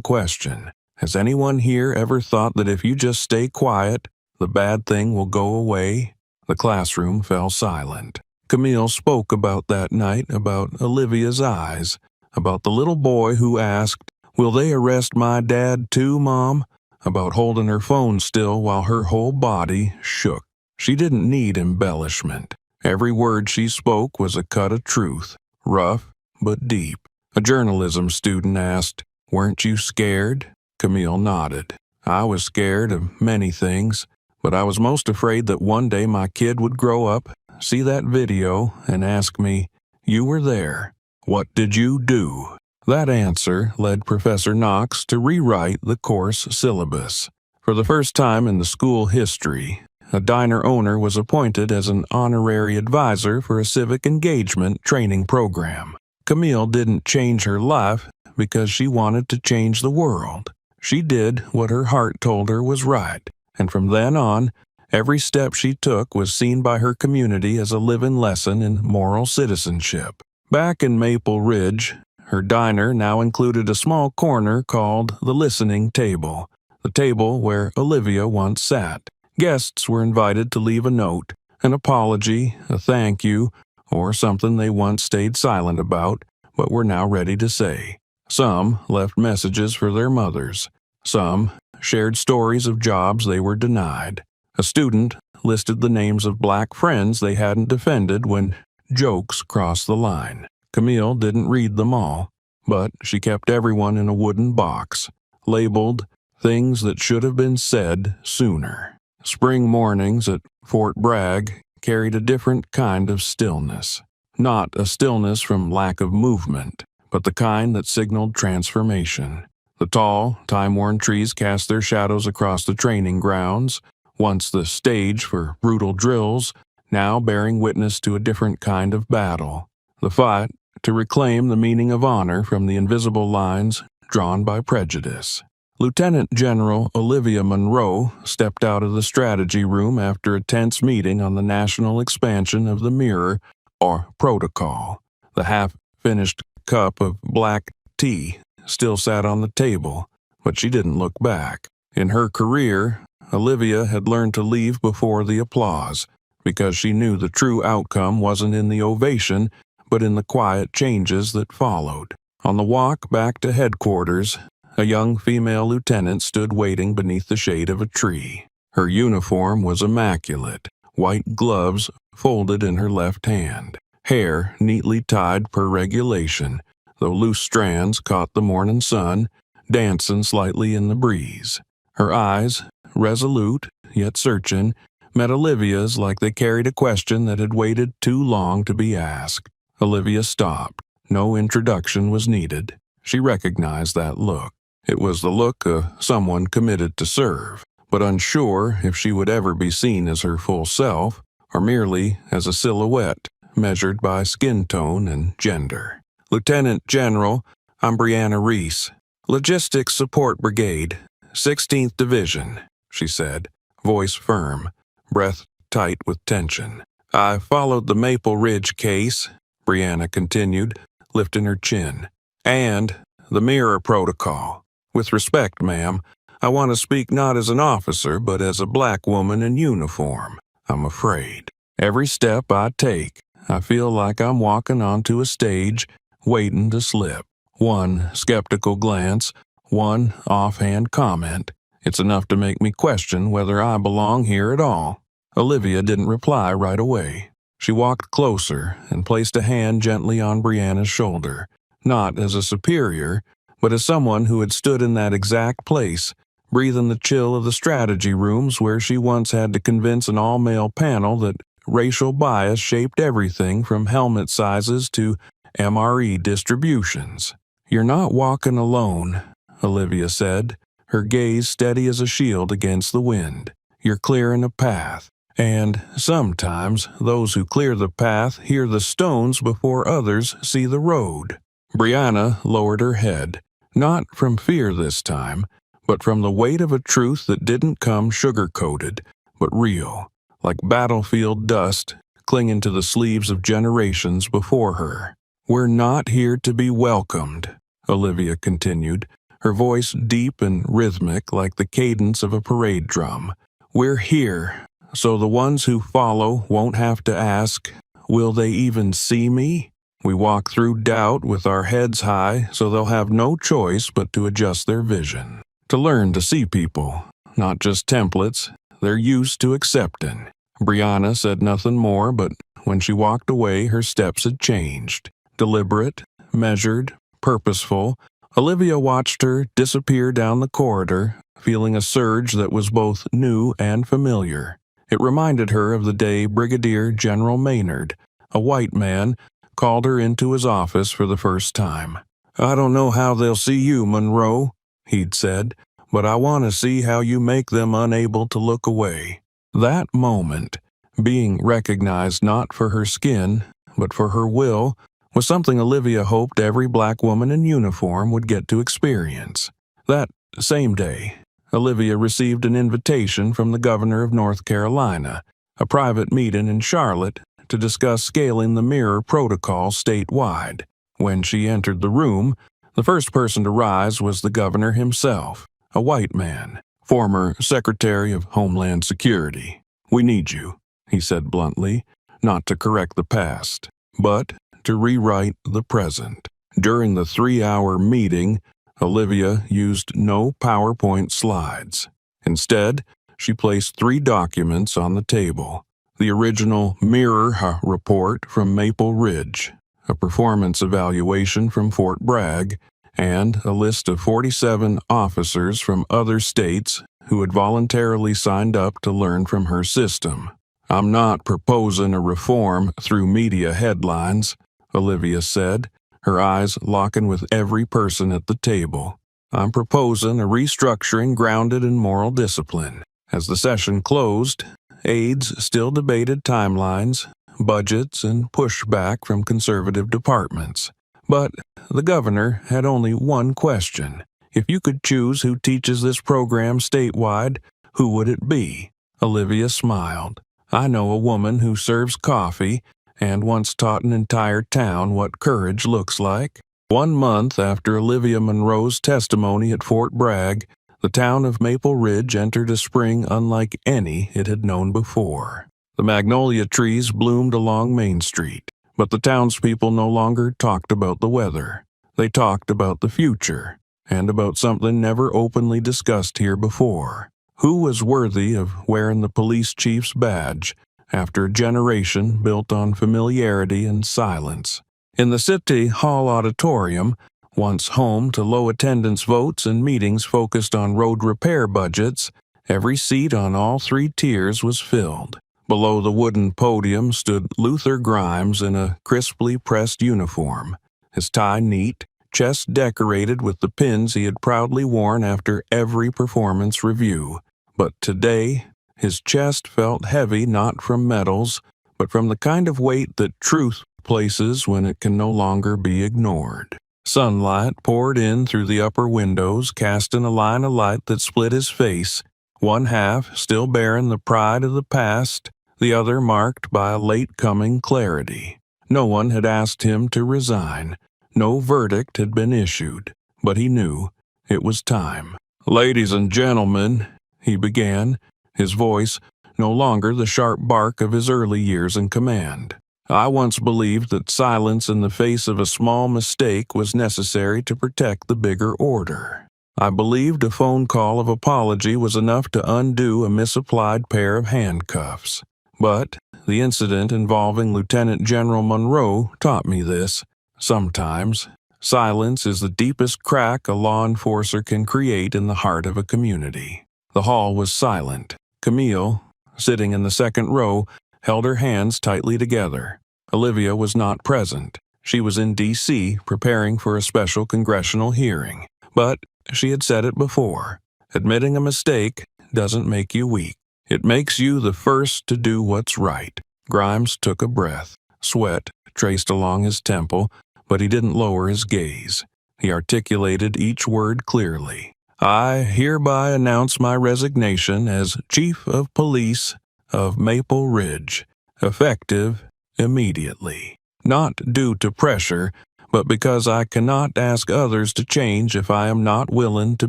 S1: question. Has anyone here ever thought that if you just stay quiet, the bad thing will go away? The classroom fell silent. Camille spoke about that night, about Olivia's eyes, about the little boy who asked, "Will they arrest my dad too, Mom?" About holding her phone still while her whole body shook. She didn't need embellishment. Every word she spoke was a cut of truth, rough but deep. A journalism student asked, "Weren't you scared?" Camille nodded. "I was scared of many things, but I was most afraid that one day my kid would grow up, see that video, and ask me, 'You were there. What did you do?'" That answer led Professor Knox to rewrite the course syllabus. For the first time in the school history, a diner owner was appointed as an honorary advisor for a civic engagement training program. Camille didn't change her life because she wanted to change the world. She did what her heart told her was right, and from then on, every step she took was seen by her community as a living lesson in moral citizenship. Back in Maple Ridge, her diner now included a small corner called the listening table, the table where Olivia once sat. Guests were invited to leave a note, an apology, a thank you, or something they once stayed silent about, but were now ready to say. Some left messages for their mothers. Some shared stories of jobs they were denied. A student listed the names of black friends they hadn't defended when jokes crossed the line. Camille didn't read them all, but she kept everyone in a wooden box, labeled "Things That Should Have Been Said Sooner." Spring mornings at Fort Bragg carried a different kind of stillness. Not a stillness from lack of movement, but the kind that signaled transformation. The tall, time-worn trees cast their shadows across the training grounds, once the stage for brutal drills, now bearing witness to a different kind of battle. The fight to reclaim the meaning of honor from the invisible lines drawn by prejudice. Lieutenant General Olivia Monroe stepped out of the strategy room after a tense meeting on the national expansion of the Mirror, or Protocol. The half-finished cup of black tea still sat on the table, but she didn't look back. In her career, Olivia had learned to leave before the applause, because she knew the true outcome wasn't in the ovation, but in the quiet changes that followed. On the walk back to headquarters, a young female lieutenant stood waiting beneath the shade of a tree. Her uniform was immaculate, white gloves folded in her left hand, hair neatly tied per regulation, though loose strands caught the morning sun, dancing slightly in the breeze. Her eyes, resolute yet searching, met Olivia's like they carried a question that had waited too long to be asked. Olivia stopped. No introduction was needed. She recognized that look. It was the look of someone committed to serve, but unsure if she would ever be seen as her full self, or merely as a silhouette measured by skin tone and gender. "Lieutenant General, I'm Brianna Reese, Logistics Support Brigade, 16th Division," she said, voice firm, breath tight with tension. "I followed the Maple Ridge case," Brianna continued, lifting her chin, "and the mirror protocol. With respect, ma'am, I want to speak not as an officer, but as a black woman in uniform. I'm afraid. Every step I take, I feel like I'm walking onto a stage, waiting to slip. One skeptical glance, one offhand comment. It's enough to make me question whether I belong here at all." Olivia didn't reply right away. She walked closer and placed a hand gently on Brianna's shoulder, not as a superior, but as someone who had stood in that exact place, breathing the chill of the strategy rooms where she once had to convince an all-male panel that racial bias shaped everything from helmet sizes to MRE distributions. "You're not walking alone," Olivia said, her gaze steady as a shield against the wind. "You're clearing a path. And sometimes those who clear the path hear the stones before others see the road." Brianna lowered her head, not from fear this time, but from the weight of a truth that didn't come sugar-coated, but real, like battlefield dust clinging to the sleeves of generations before her. "We're not here to be welcomed," Olivia continued, her voice deep and rhythmic like the cadence of a parade drum. "We're here so the ones who follow won't have to ask, 'Will they even see me?' We walk through doubt with our heads high so they'll have no choice but to adjust their vision. To learn to see people, not just templates they're used to accepting." Brianna said nothing more, but when she walked away her steps had changed. Deliberate, measured, purposeful, Olivia watched her disappear down the corridor, feeling a surge that was both new and familiar. It reminded her of the day Brigadier General Maynard, a white man, called her into his office for the first time. "I don't know how they'll see you, Monroe," he'd said, "but I want to see how you make them unable to look away." That moment, being recognized not for her skin, but for her will, was something Olivia hoped every black woman in uniform would get to experience. That same day, Olivia received an invitation from the governor of North Carolina, a private meeting in Charlotte to discuss scaling the mirror protocol statewide. When she entered the room, the first person to rise was the governor himself, a white man, former Secretary of Homeland Security. "We need you," he said bluntly, not to correct the past, but to rewrite the present. During the 3-hour meeting, Olivia used no PowerPoint slides. Instead, she placed 3 documents on the table: the original Mirror report from Maple Ridge, a performance evaluation from Fort Bragg, and a list of 47 officers from other states who had voluntarily signed up to learn from her system. "I'm not proposing a reform through media headlines," Olivia said, her eyes locking with every person at the table. "I'm proposing a restructuring grounded in moral discipline." As the session closed, aides still debated timelines, budgets, and pushback from conservative departments. But the governor had only one question. If you could choose who teaches this program statewide, who would it be? Olivia smiled. "I know a woman who serves coffee and once taught an entire town what courage looks like." 1 month after Olivia Monroe's testimony at Fort Bragg, the town of Maple Ridge entered a spring unlike any it had known before. The magnolia trees bloomed along Main Street, but the townspeople no longer talked about the weather. They talked about the future, and about something never openly discussed here before. Who was worthy of wearing the police chief's badge after a generation built on familiarity and silence? In the City Hall auditorium, once home to low attendance votes and meetings focused on road repair budgets, Every seat on all 3 tiers was filled. Below the wooden podium stood Luther Grimes in a crisply pressed uniform, his tie neat, chest decorated with the pins he had proudly worn after every performance review. But today, his chest felt heavy not from medals, but from the kind of weight that truth places when it can no longer be ignored. Sunlight poured in through the upper windows, casting a line of light that split his face, one half still bearing the pride of the past, the other marked by a late-coming clarity. No one had asked him to resign. No verdict had been issued, but he knew it was time. "Ladies and gentlemen," he began, his voice no longer the sharp bark of his early years in command. "I once believed that silence in the face of a small mistake was necessary to protect the bigger order. I believed a phone call of apology was enough to undo a misapplied pair of handcuffs. But the incident involving Lieutenant General Monroe taught me this. Sometimes, silence is the deepest crack a law enforcer can create in the heart of a community." The hall was silent. Camille, sitting in the second row, held her hands tightly together. Olivia was not present. She was in D.C. preparing for a special congressional hearing. But she had said it before. Admitting a mistake doesn't make you weak. It makes you the first to do what's right. Grimes took a breath. Sweat traced along his temple, but he didn't lower his gaze. He articulated each word clearly. "I hereby announce my resignation as Chief of Police of Maple Ridge, effective immediately. Not due to pressure, but because I cannot ask others to change if I am not willing to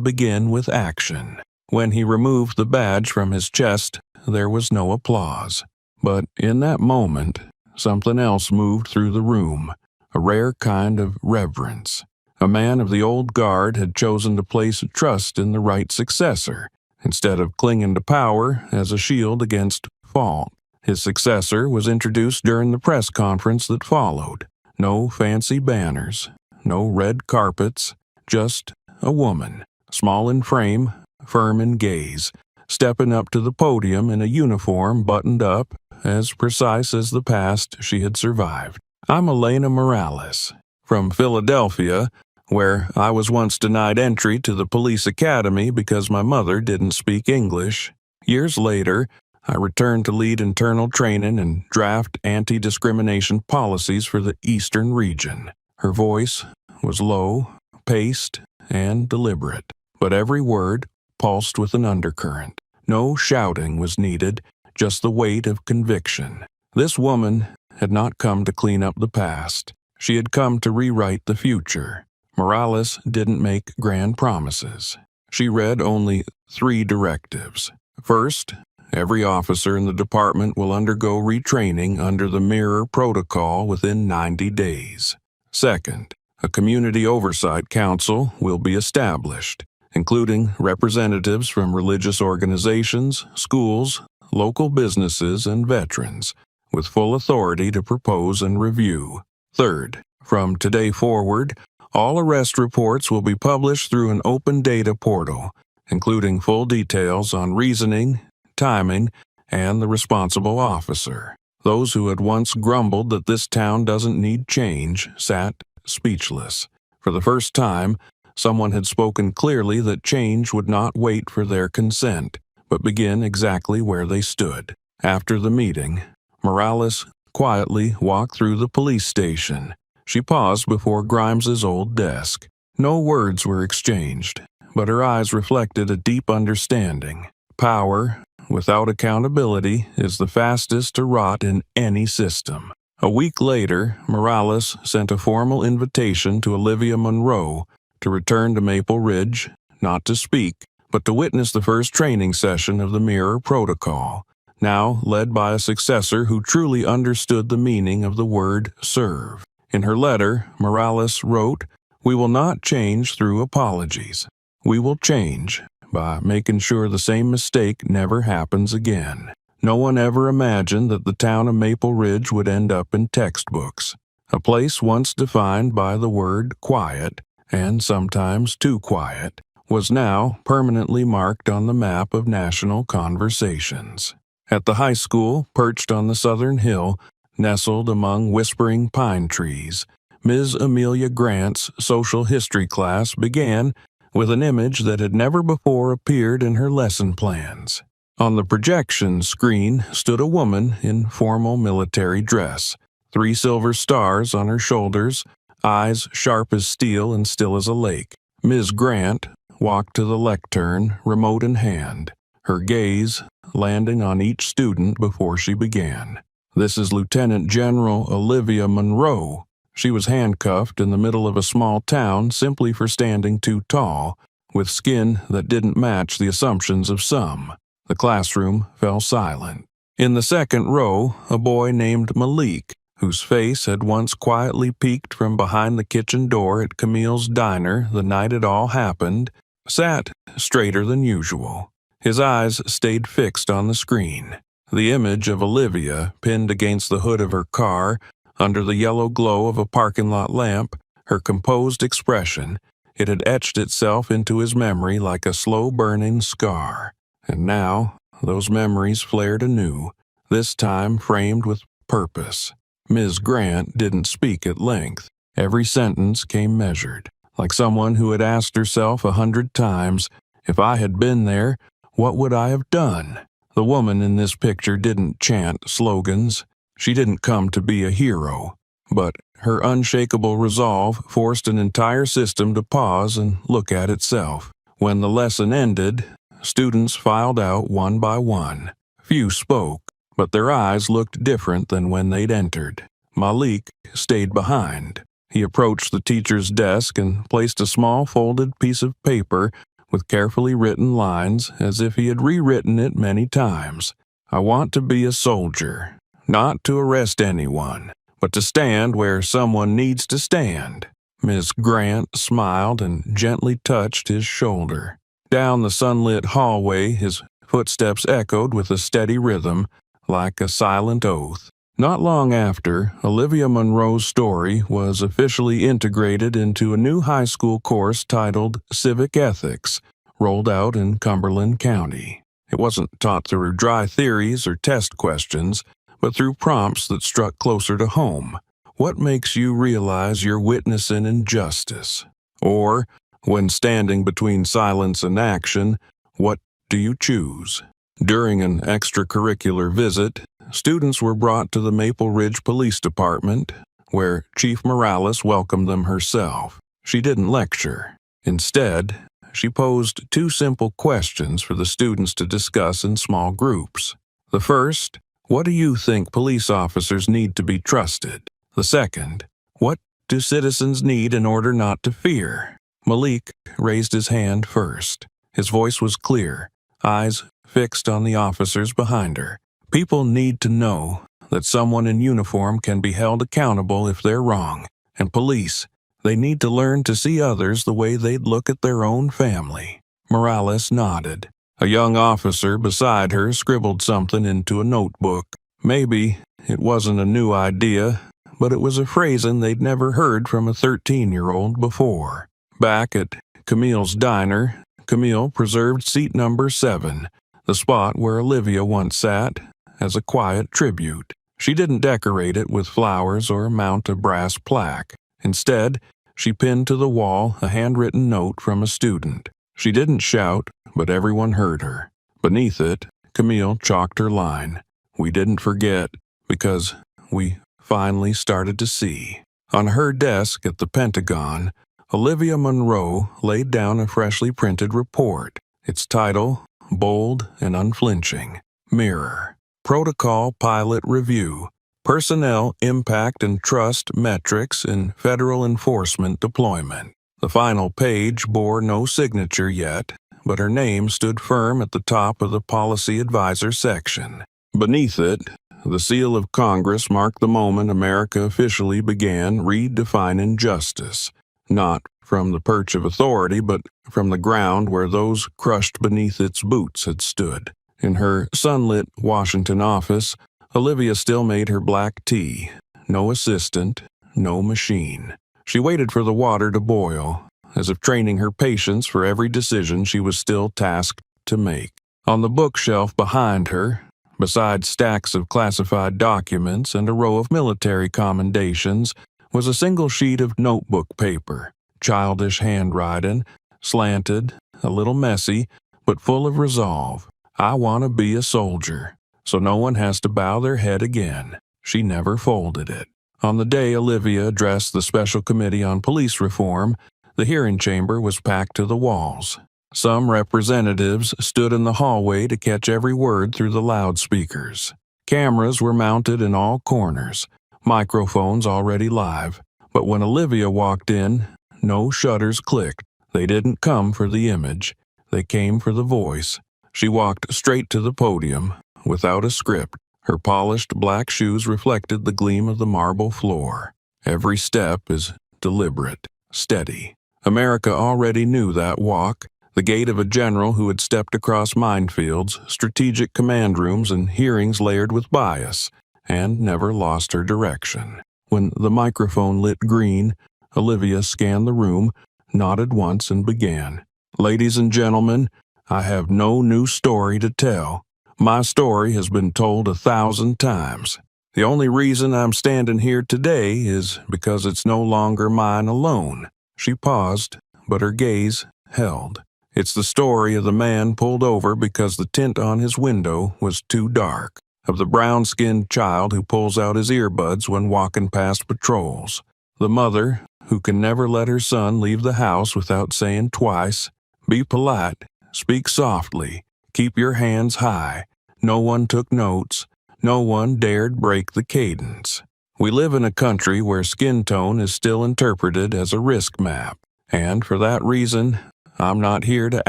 S1: begin with action." When he removed the badge from his chest, there was no applause. But in that moment, something else moved through the room, a rare kind of reverence. A man of the old guard had chosen to place trust in the right successor, instead of clinging to power as a shield against fault. His successor was introduced during the press conference that followed. No fancy banners, no red carpets, just a woman, small in frame, firm in gaze, stepping up to the podium in a uniform buttoned up, as precise as the past she had survived. "I'm Elena Morales, from Philadelphia, where I was once denied entry to the police academy because my mother didn't speak English. Years later, I returned to lead internal training and draft anti-discrimination policies for the Eastern region." Her voice was low, paced, and deliberate, but every word pulsed with an undercurrent. No shouting was needed, just the weight of conviction. This woman had not come to clean up the past. She had come to rewrite the future. Morales didn't make grand promises. She read only 3 directives. First, every officer in the department will undergo retraining under the Mirror Protocol within 90 days. Second, a community oversight council will be established, including representatives from religious organizations, schools, local businesses, and veterans, with full authority to propose and review. Third, from today forward, all arrest reports will be published through an open data portal, including full details on reasoning, timing, and the responsible officer. Those who had once grumbled that this town doesn't need change sat speechless. For the first time, someone had spoken clearly that change would not wait for their consent, but begin exactly where they stood. After the meeting, Morales quietly walked through the police station. She paused before Grimes's old desk. No words were exchanged, but her eyes reflected a deep understanding. Power, without accountability, is the fastest to rot in any system. A week later, Morales sent a formal invitation to Olivia Monroe to return to Maple Ridge, not to speak, but to witness the first training session of the Mirror Protocol, now led by a successor who truly understood the meaning of the word serve. In her letter, Morales wrote, "We will not change through apologies. We will change by making sure the same mistake never happens again." No one ever imagined that the town of Maple Ridge would end up in textbooks, a place once defined by the word quiet, and sometimes too quiet, was now permanently marked on the map of national conversations. At the high school, perched on the southern hill, nestled among whispering pine trees, Ms. Amelia Grant's social history class began with an image that had never before appeared in her lesson plans. On the projection screen stood a woman in formal military dress, 3 silver stars on her shoulders, eyes sharp as steel and still as a lake. Ms. Grant walked to the lectern, remote in hand, her gaze landing on each student before she began. "This is Lieutenant General Olivia Monroe." She was handcuffed in the middle of a small town simply for standing too tall, with skin that didn't match the assumptions of some. The classroom fell silent. In the second row, a boy named Malik, whose face had once quietly peeked from behind the kitchen door at Camille's diner the night it all happened, sat straighter than usual. His eyes stayed fixed on the screen. The image of Olivia, pinned against the hood of her car, under the yellow glow of a parking lot lamp, her composed expression, it had etched itself into his memory like a slow-burning scar. And now, those memories flared anew, this time framed with purpose. Ms. Grant didn't speak at length. Every sentence came measured, like someone who had asked herself 100 times, "If I had been there, what would I have done?" The woman in this picture didn't chant slogans. She didn't come to be a hero, but her unshakable resolve forced an entire system to pause and look at itself. When the lesson ended, students filed out one by one. Few spoke, but their eyes looked different than when they'd entered. Malik stayed behind. He approached the teacher's desk and placed a small folded piece of paper with carefully written lines as if he had rewritten it many times. "I want to be a soldier, not to arrest anyone, but to stand where someone needs to stand." Miss Grant smiled and gently touched his shoulder. Down the sunlit hallway, his footsteps echoed with a steady rhythm, like a silent oath. Not long after, Olivia Monroe's story was officially integrated into a new high school course titled Civic Ethics, rolled out in Cumberland County. It wasn't taught through dry theories or test questions, but through prompts that struck closer to home. What makes you realize you're witnessing injustice? Or, when standing between silence and action, what do you choose? During an extracurricular visit, students were brought to the Maple Ridge Police Department, where Chief Morales welcomed them herself. She didn't lecture. Instead, she posed 2 simple questions for the students to discuss in small groups. The first, what do you think police officers need to be trusted? The second, what do citizens need in order not to fear? Malik raised his hand first. His voice was clear, eyes fixed on the officers behind her. People need to know that someone in uniform can be held accountable if they're wrong. And police, they need to learn to see others the way they'd look at their own family. Morales nodded. A young officer beside her scribbled something into a notebook. Maybe it wasn't a new idea, but it was a phrasing they'd never heard from a 13-year-old before. Back at Camille's diner, Camille preserved seat number 7, the spot where Olivia once sat, as a quiet tribute. She didn't decorate it with flowers or mount a brass plaque. Instead, she pinned to the wall a handwritten note from a student. She didn't shout, but everyone heard her. Beneath it, Camille chalked her line, "We didn't forget, because we finally started to see." On her desk at the Pentagon, Olivia Monroe laid down a freshly printed report. Its title, bold and unflinching, Mirror. Protocol Pilot Review. Personnel Impact and Trust Metrics in Federal Enforcement Deployment. The final page bore no signature yet, but her name stood firm at the top of the Policy Advisor section. Beneath it, the seal of Congress marked the moment America officially began redefining justice, not from the perch of authority, but from the ground where those crushed beneath its boots had stood. In her sunlit Washington office, Olivia still made her black tea. No assistant, no machine. She waited for the water to boil, as if training her patience for every decision she was still tasked to make. On the bookshelf behind her, beside stacks of classified documents and a row of military commendations, was a single sheet of notebook paper, childish handwriting, slanted, a little messy, but full of resolve. I want to be a soldier, so no one has to bow their head again. She never folded it. On the day Olivia addressed the Special Committee on Police Reform, the hearing chamber was packed to the walls. Some representatives stood in the hallway to catch every word through the loudspeakers. Cameras were mounted in all corners, microphones already live, but when Olivia walked in, no shutters clicked. They didn't come for the image. They came for the voice. She walked straight to the podium, without a script. Her polished black shoes reflected the gleam of the marble floor. Every step is deliberate, steady. America already knew that walk, the gait of a general who had stepped across minefields, strategic command rooms, and hearings layered with bias, and never lost her direction. When the microphone lit green, Olivia scanned the room, nodded once, and began. Ladies and gentlemen, I have no new story to tell. My story has been told 1,000 times. The only reason I'm standing here today is because it's no longer mine alone. She paused, but her gaze held. It's the story of the man pulled over because the tint on his window was too dark, of the brown-skinned child who pulls out his earbuds when walking past patrols, the mother who can never let her son leave the house without saying twice, "Be polite, speak softly, keep your hands high." No one took notes. No one dared break the cadence. We live in a country where skin tone is still interpreted as a risk map, and for that reason, I'm not here to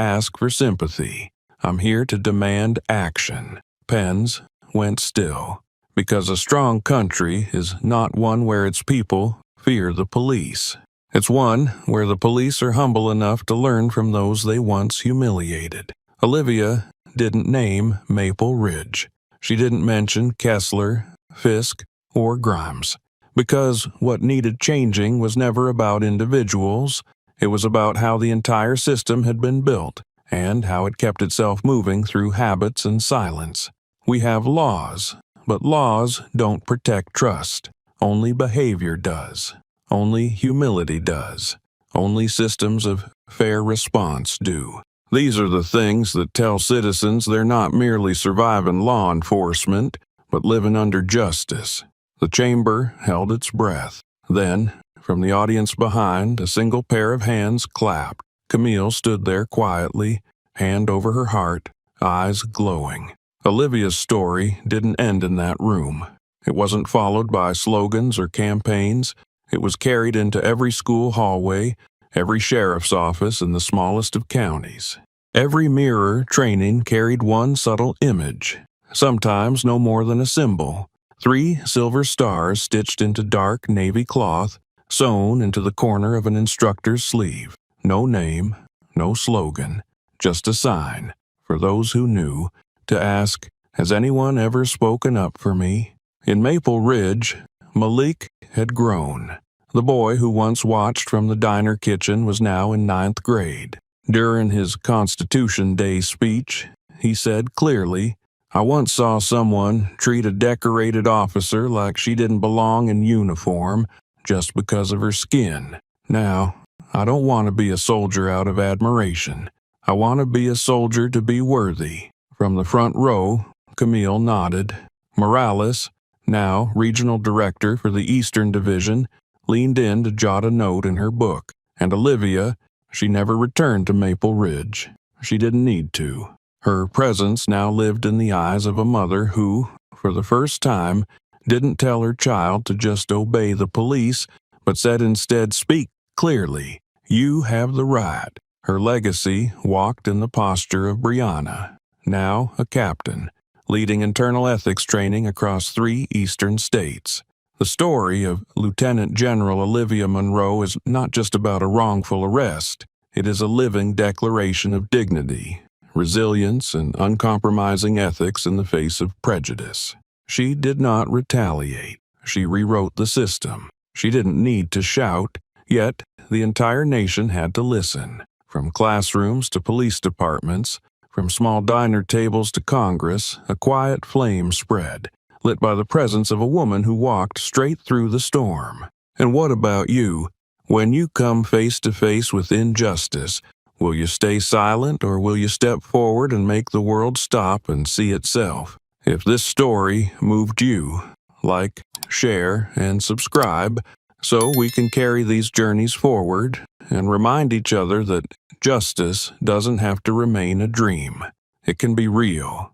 S1: ask for sympathy. I'm here to demand action. Pens went still, because a strong country is not one where its people fear the police. It's one where the police are humble enough to learn from those they once humiliated. Olivia didn't name Maple Ridge. She didn't mention Kessler, Fisk, or Grimes, because what needed changing was never about individuals. It was about how the entire system had been built and how it kept itself moving through habits and silence. We have laws, but laws don't protect trust. Only behavior does. Only humility does. Only systems of fair response do. These are the things that tell citizens they're not merely surviving law enforcement, but living under justice. The chamber held its breath. Then, from the audience behind, a single pair of hands clapped. Camille stood there quietly, hand over her heart, eyes glowing. Olivia's story didn't end in that room. It wasn't followed by slogans or campaigns. It was carried into every school hallway, every sheriff's office in the smallest of counties. Every mirror training carried one subtle image, sometimes no more than a symbol. 3 silver stars stitched into dark navy cloth, sewn into the corner of an instructor's sleeve. No name, no slogan, just a sign, for those who knew, to ask, "Has anyone ever spoken up for me?" In Maple Ridge, Malik had grown. The boy who once watched from the diner kitchen was now in 9th grade. During his Constitution Day speech, he said clearly, "I once saw someone treat a decorated officer like she didn't belong in uniform just because of her skin. Now, I don't want to be a soldier out of admiration. I want to be a soldier to be worthy." From the front row, Camille nodded. Morales, now regional director for the Eastern Division, leaned in to jot a note in her book, and Olivia, she never returned to Maple Ridge. She didn't need to. Her presence now lived in the eyes of a mother who, for the first time, didn't tell her child to just obey the police, but said instead, "Speak clearly. You have the right." Her legacy walked in the posture of Brianna, now a captain, leading internal ethics training across 3 eastern states. The story of Lieutenant General Olivia Monroe is not just about a wrongful arrest. It is a living declaration of dignity, resilience, and uncompromising ethics in the face of prejudice. She did not retaliate. She rewrote the system. She didn't need to shout, yet the entire nation had to listen. From classrooms to police departments, from small diner tables to Congress, a quiet flame spread, lit by the presence of a woman who walked straight through the storm. And what about you? When you come face to face with injustice, will you stay silent or will you step forward and make the world stop and see itself? If this story moved you, like, share, and subscribe so we can carry these journeys forward and remind each other that justice doesn't have to remain a dream. It can be real.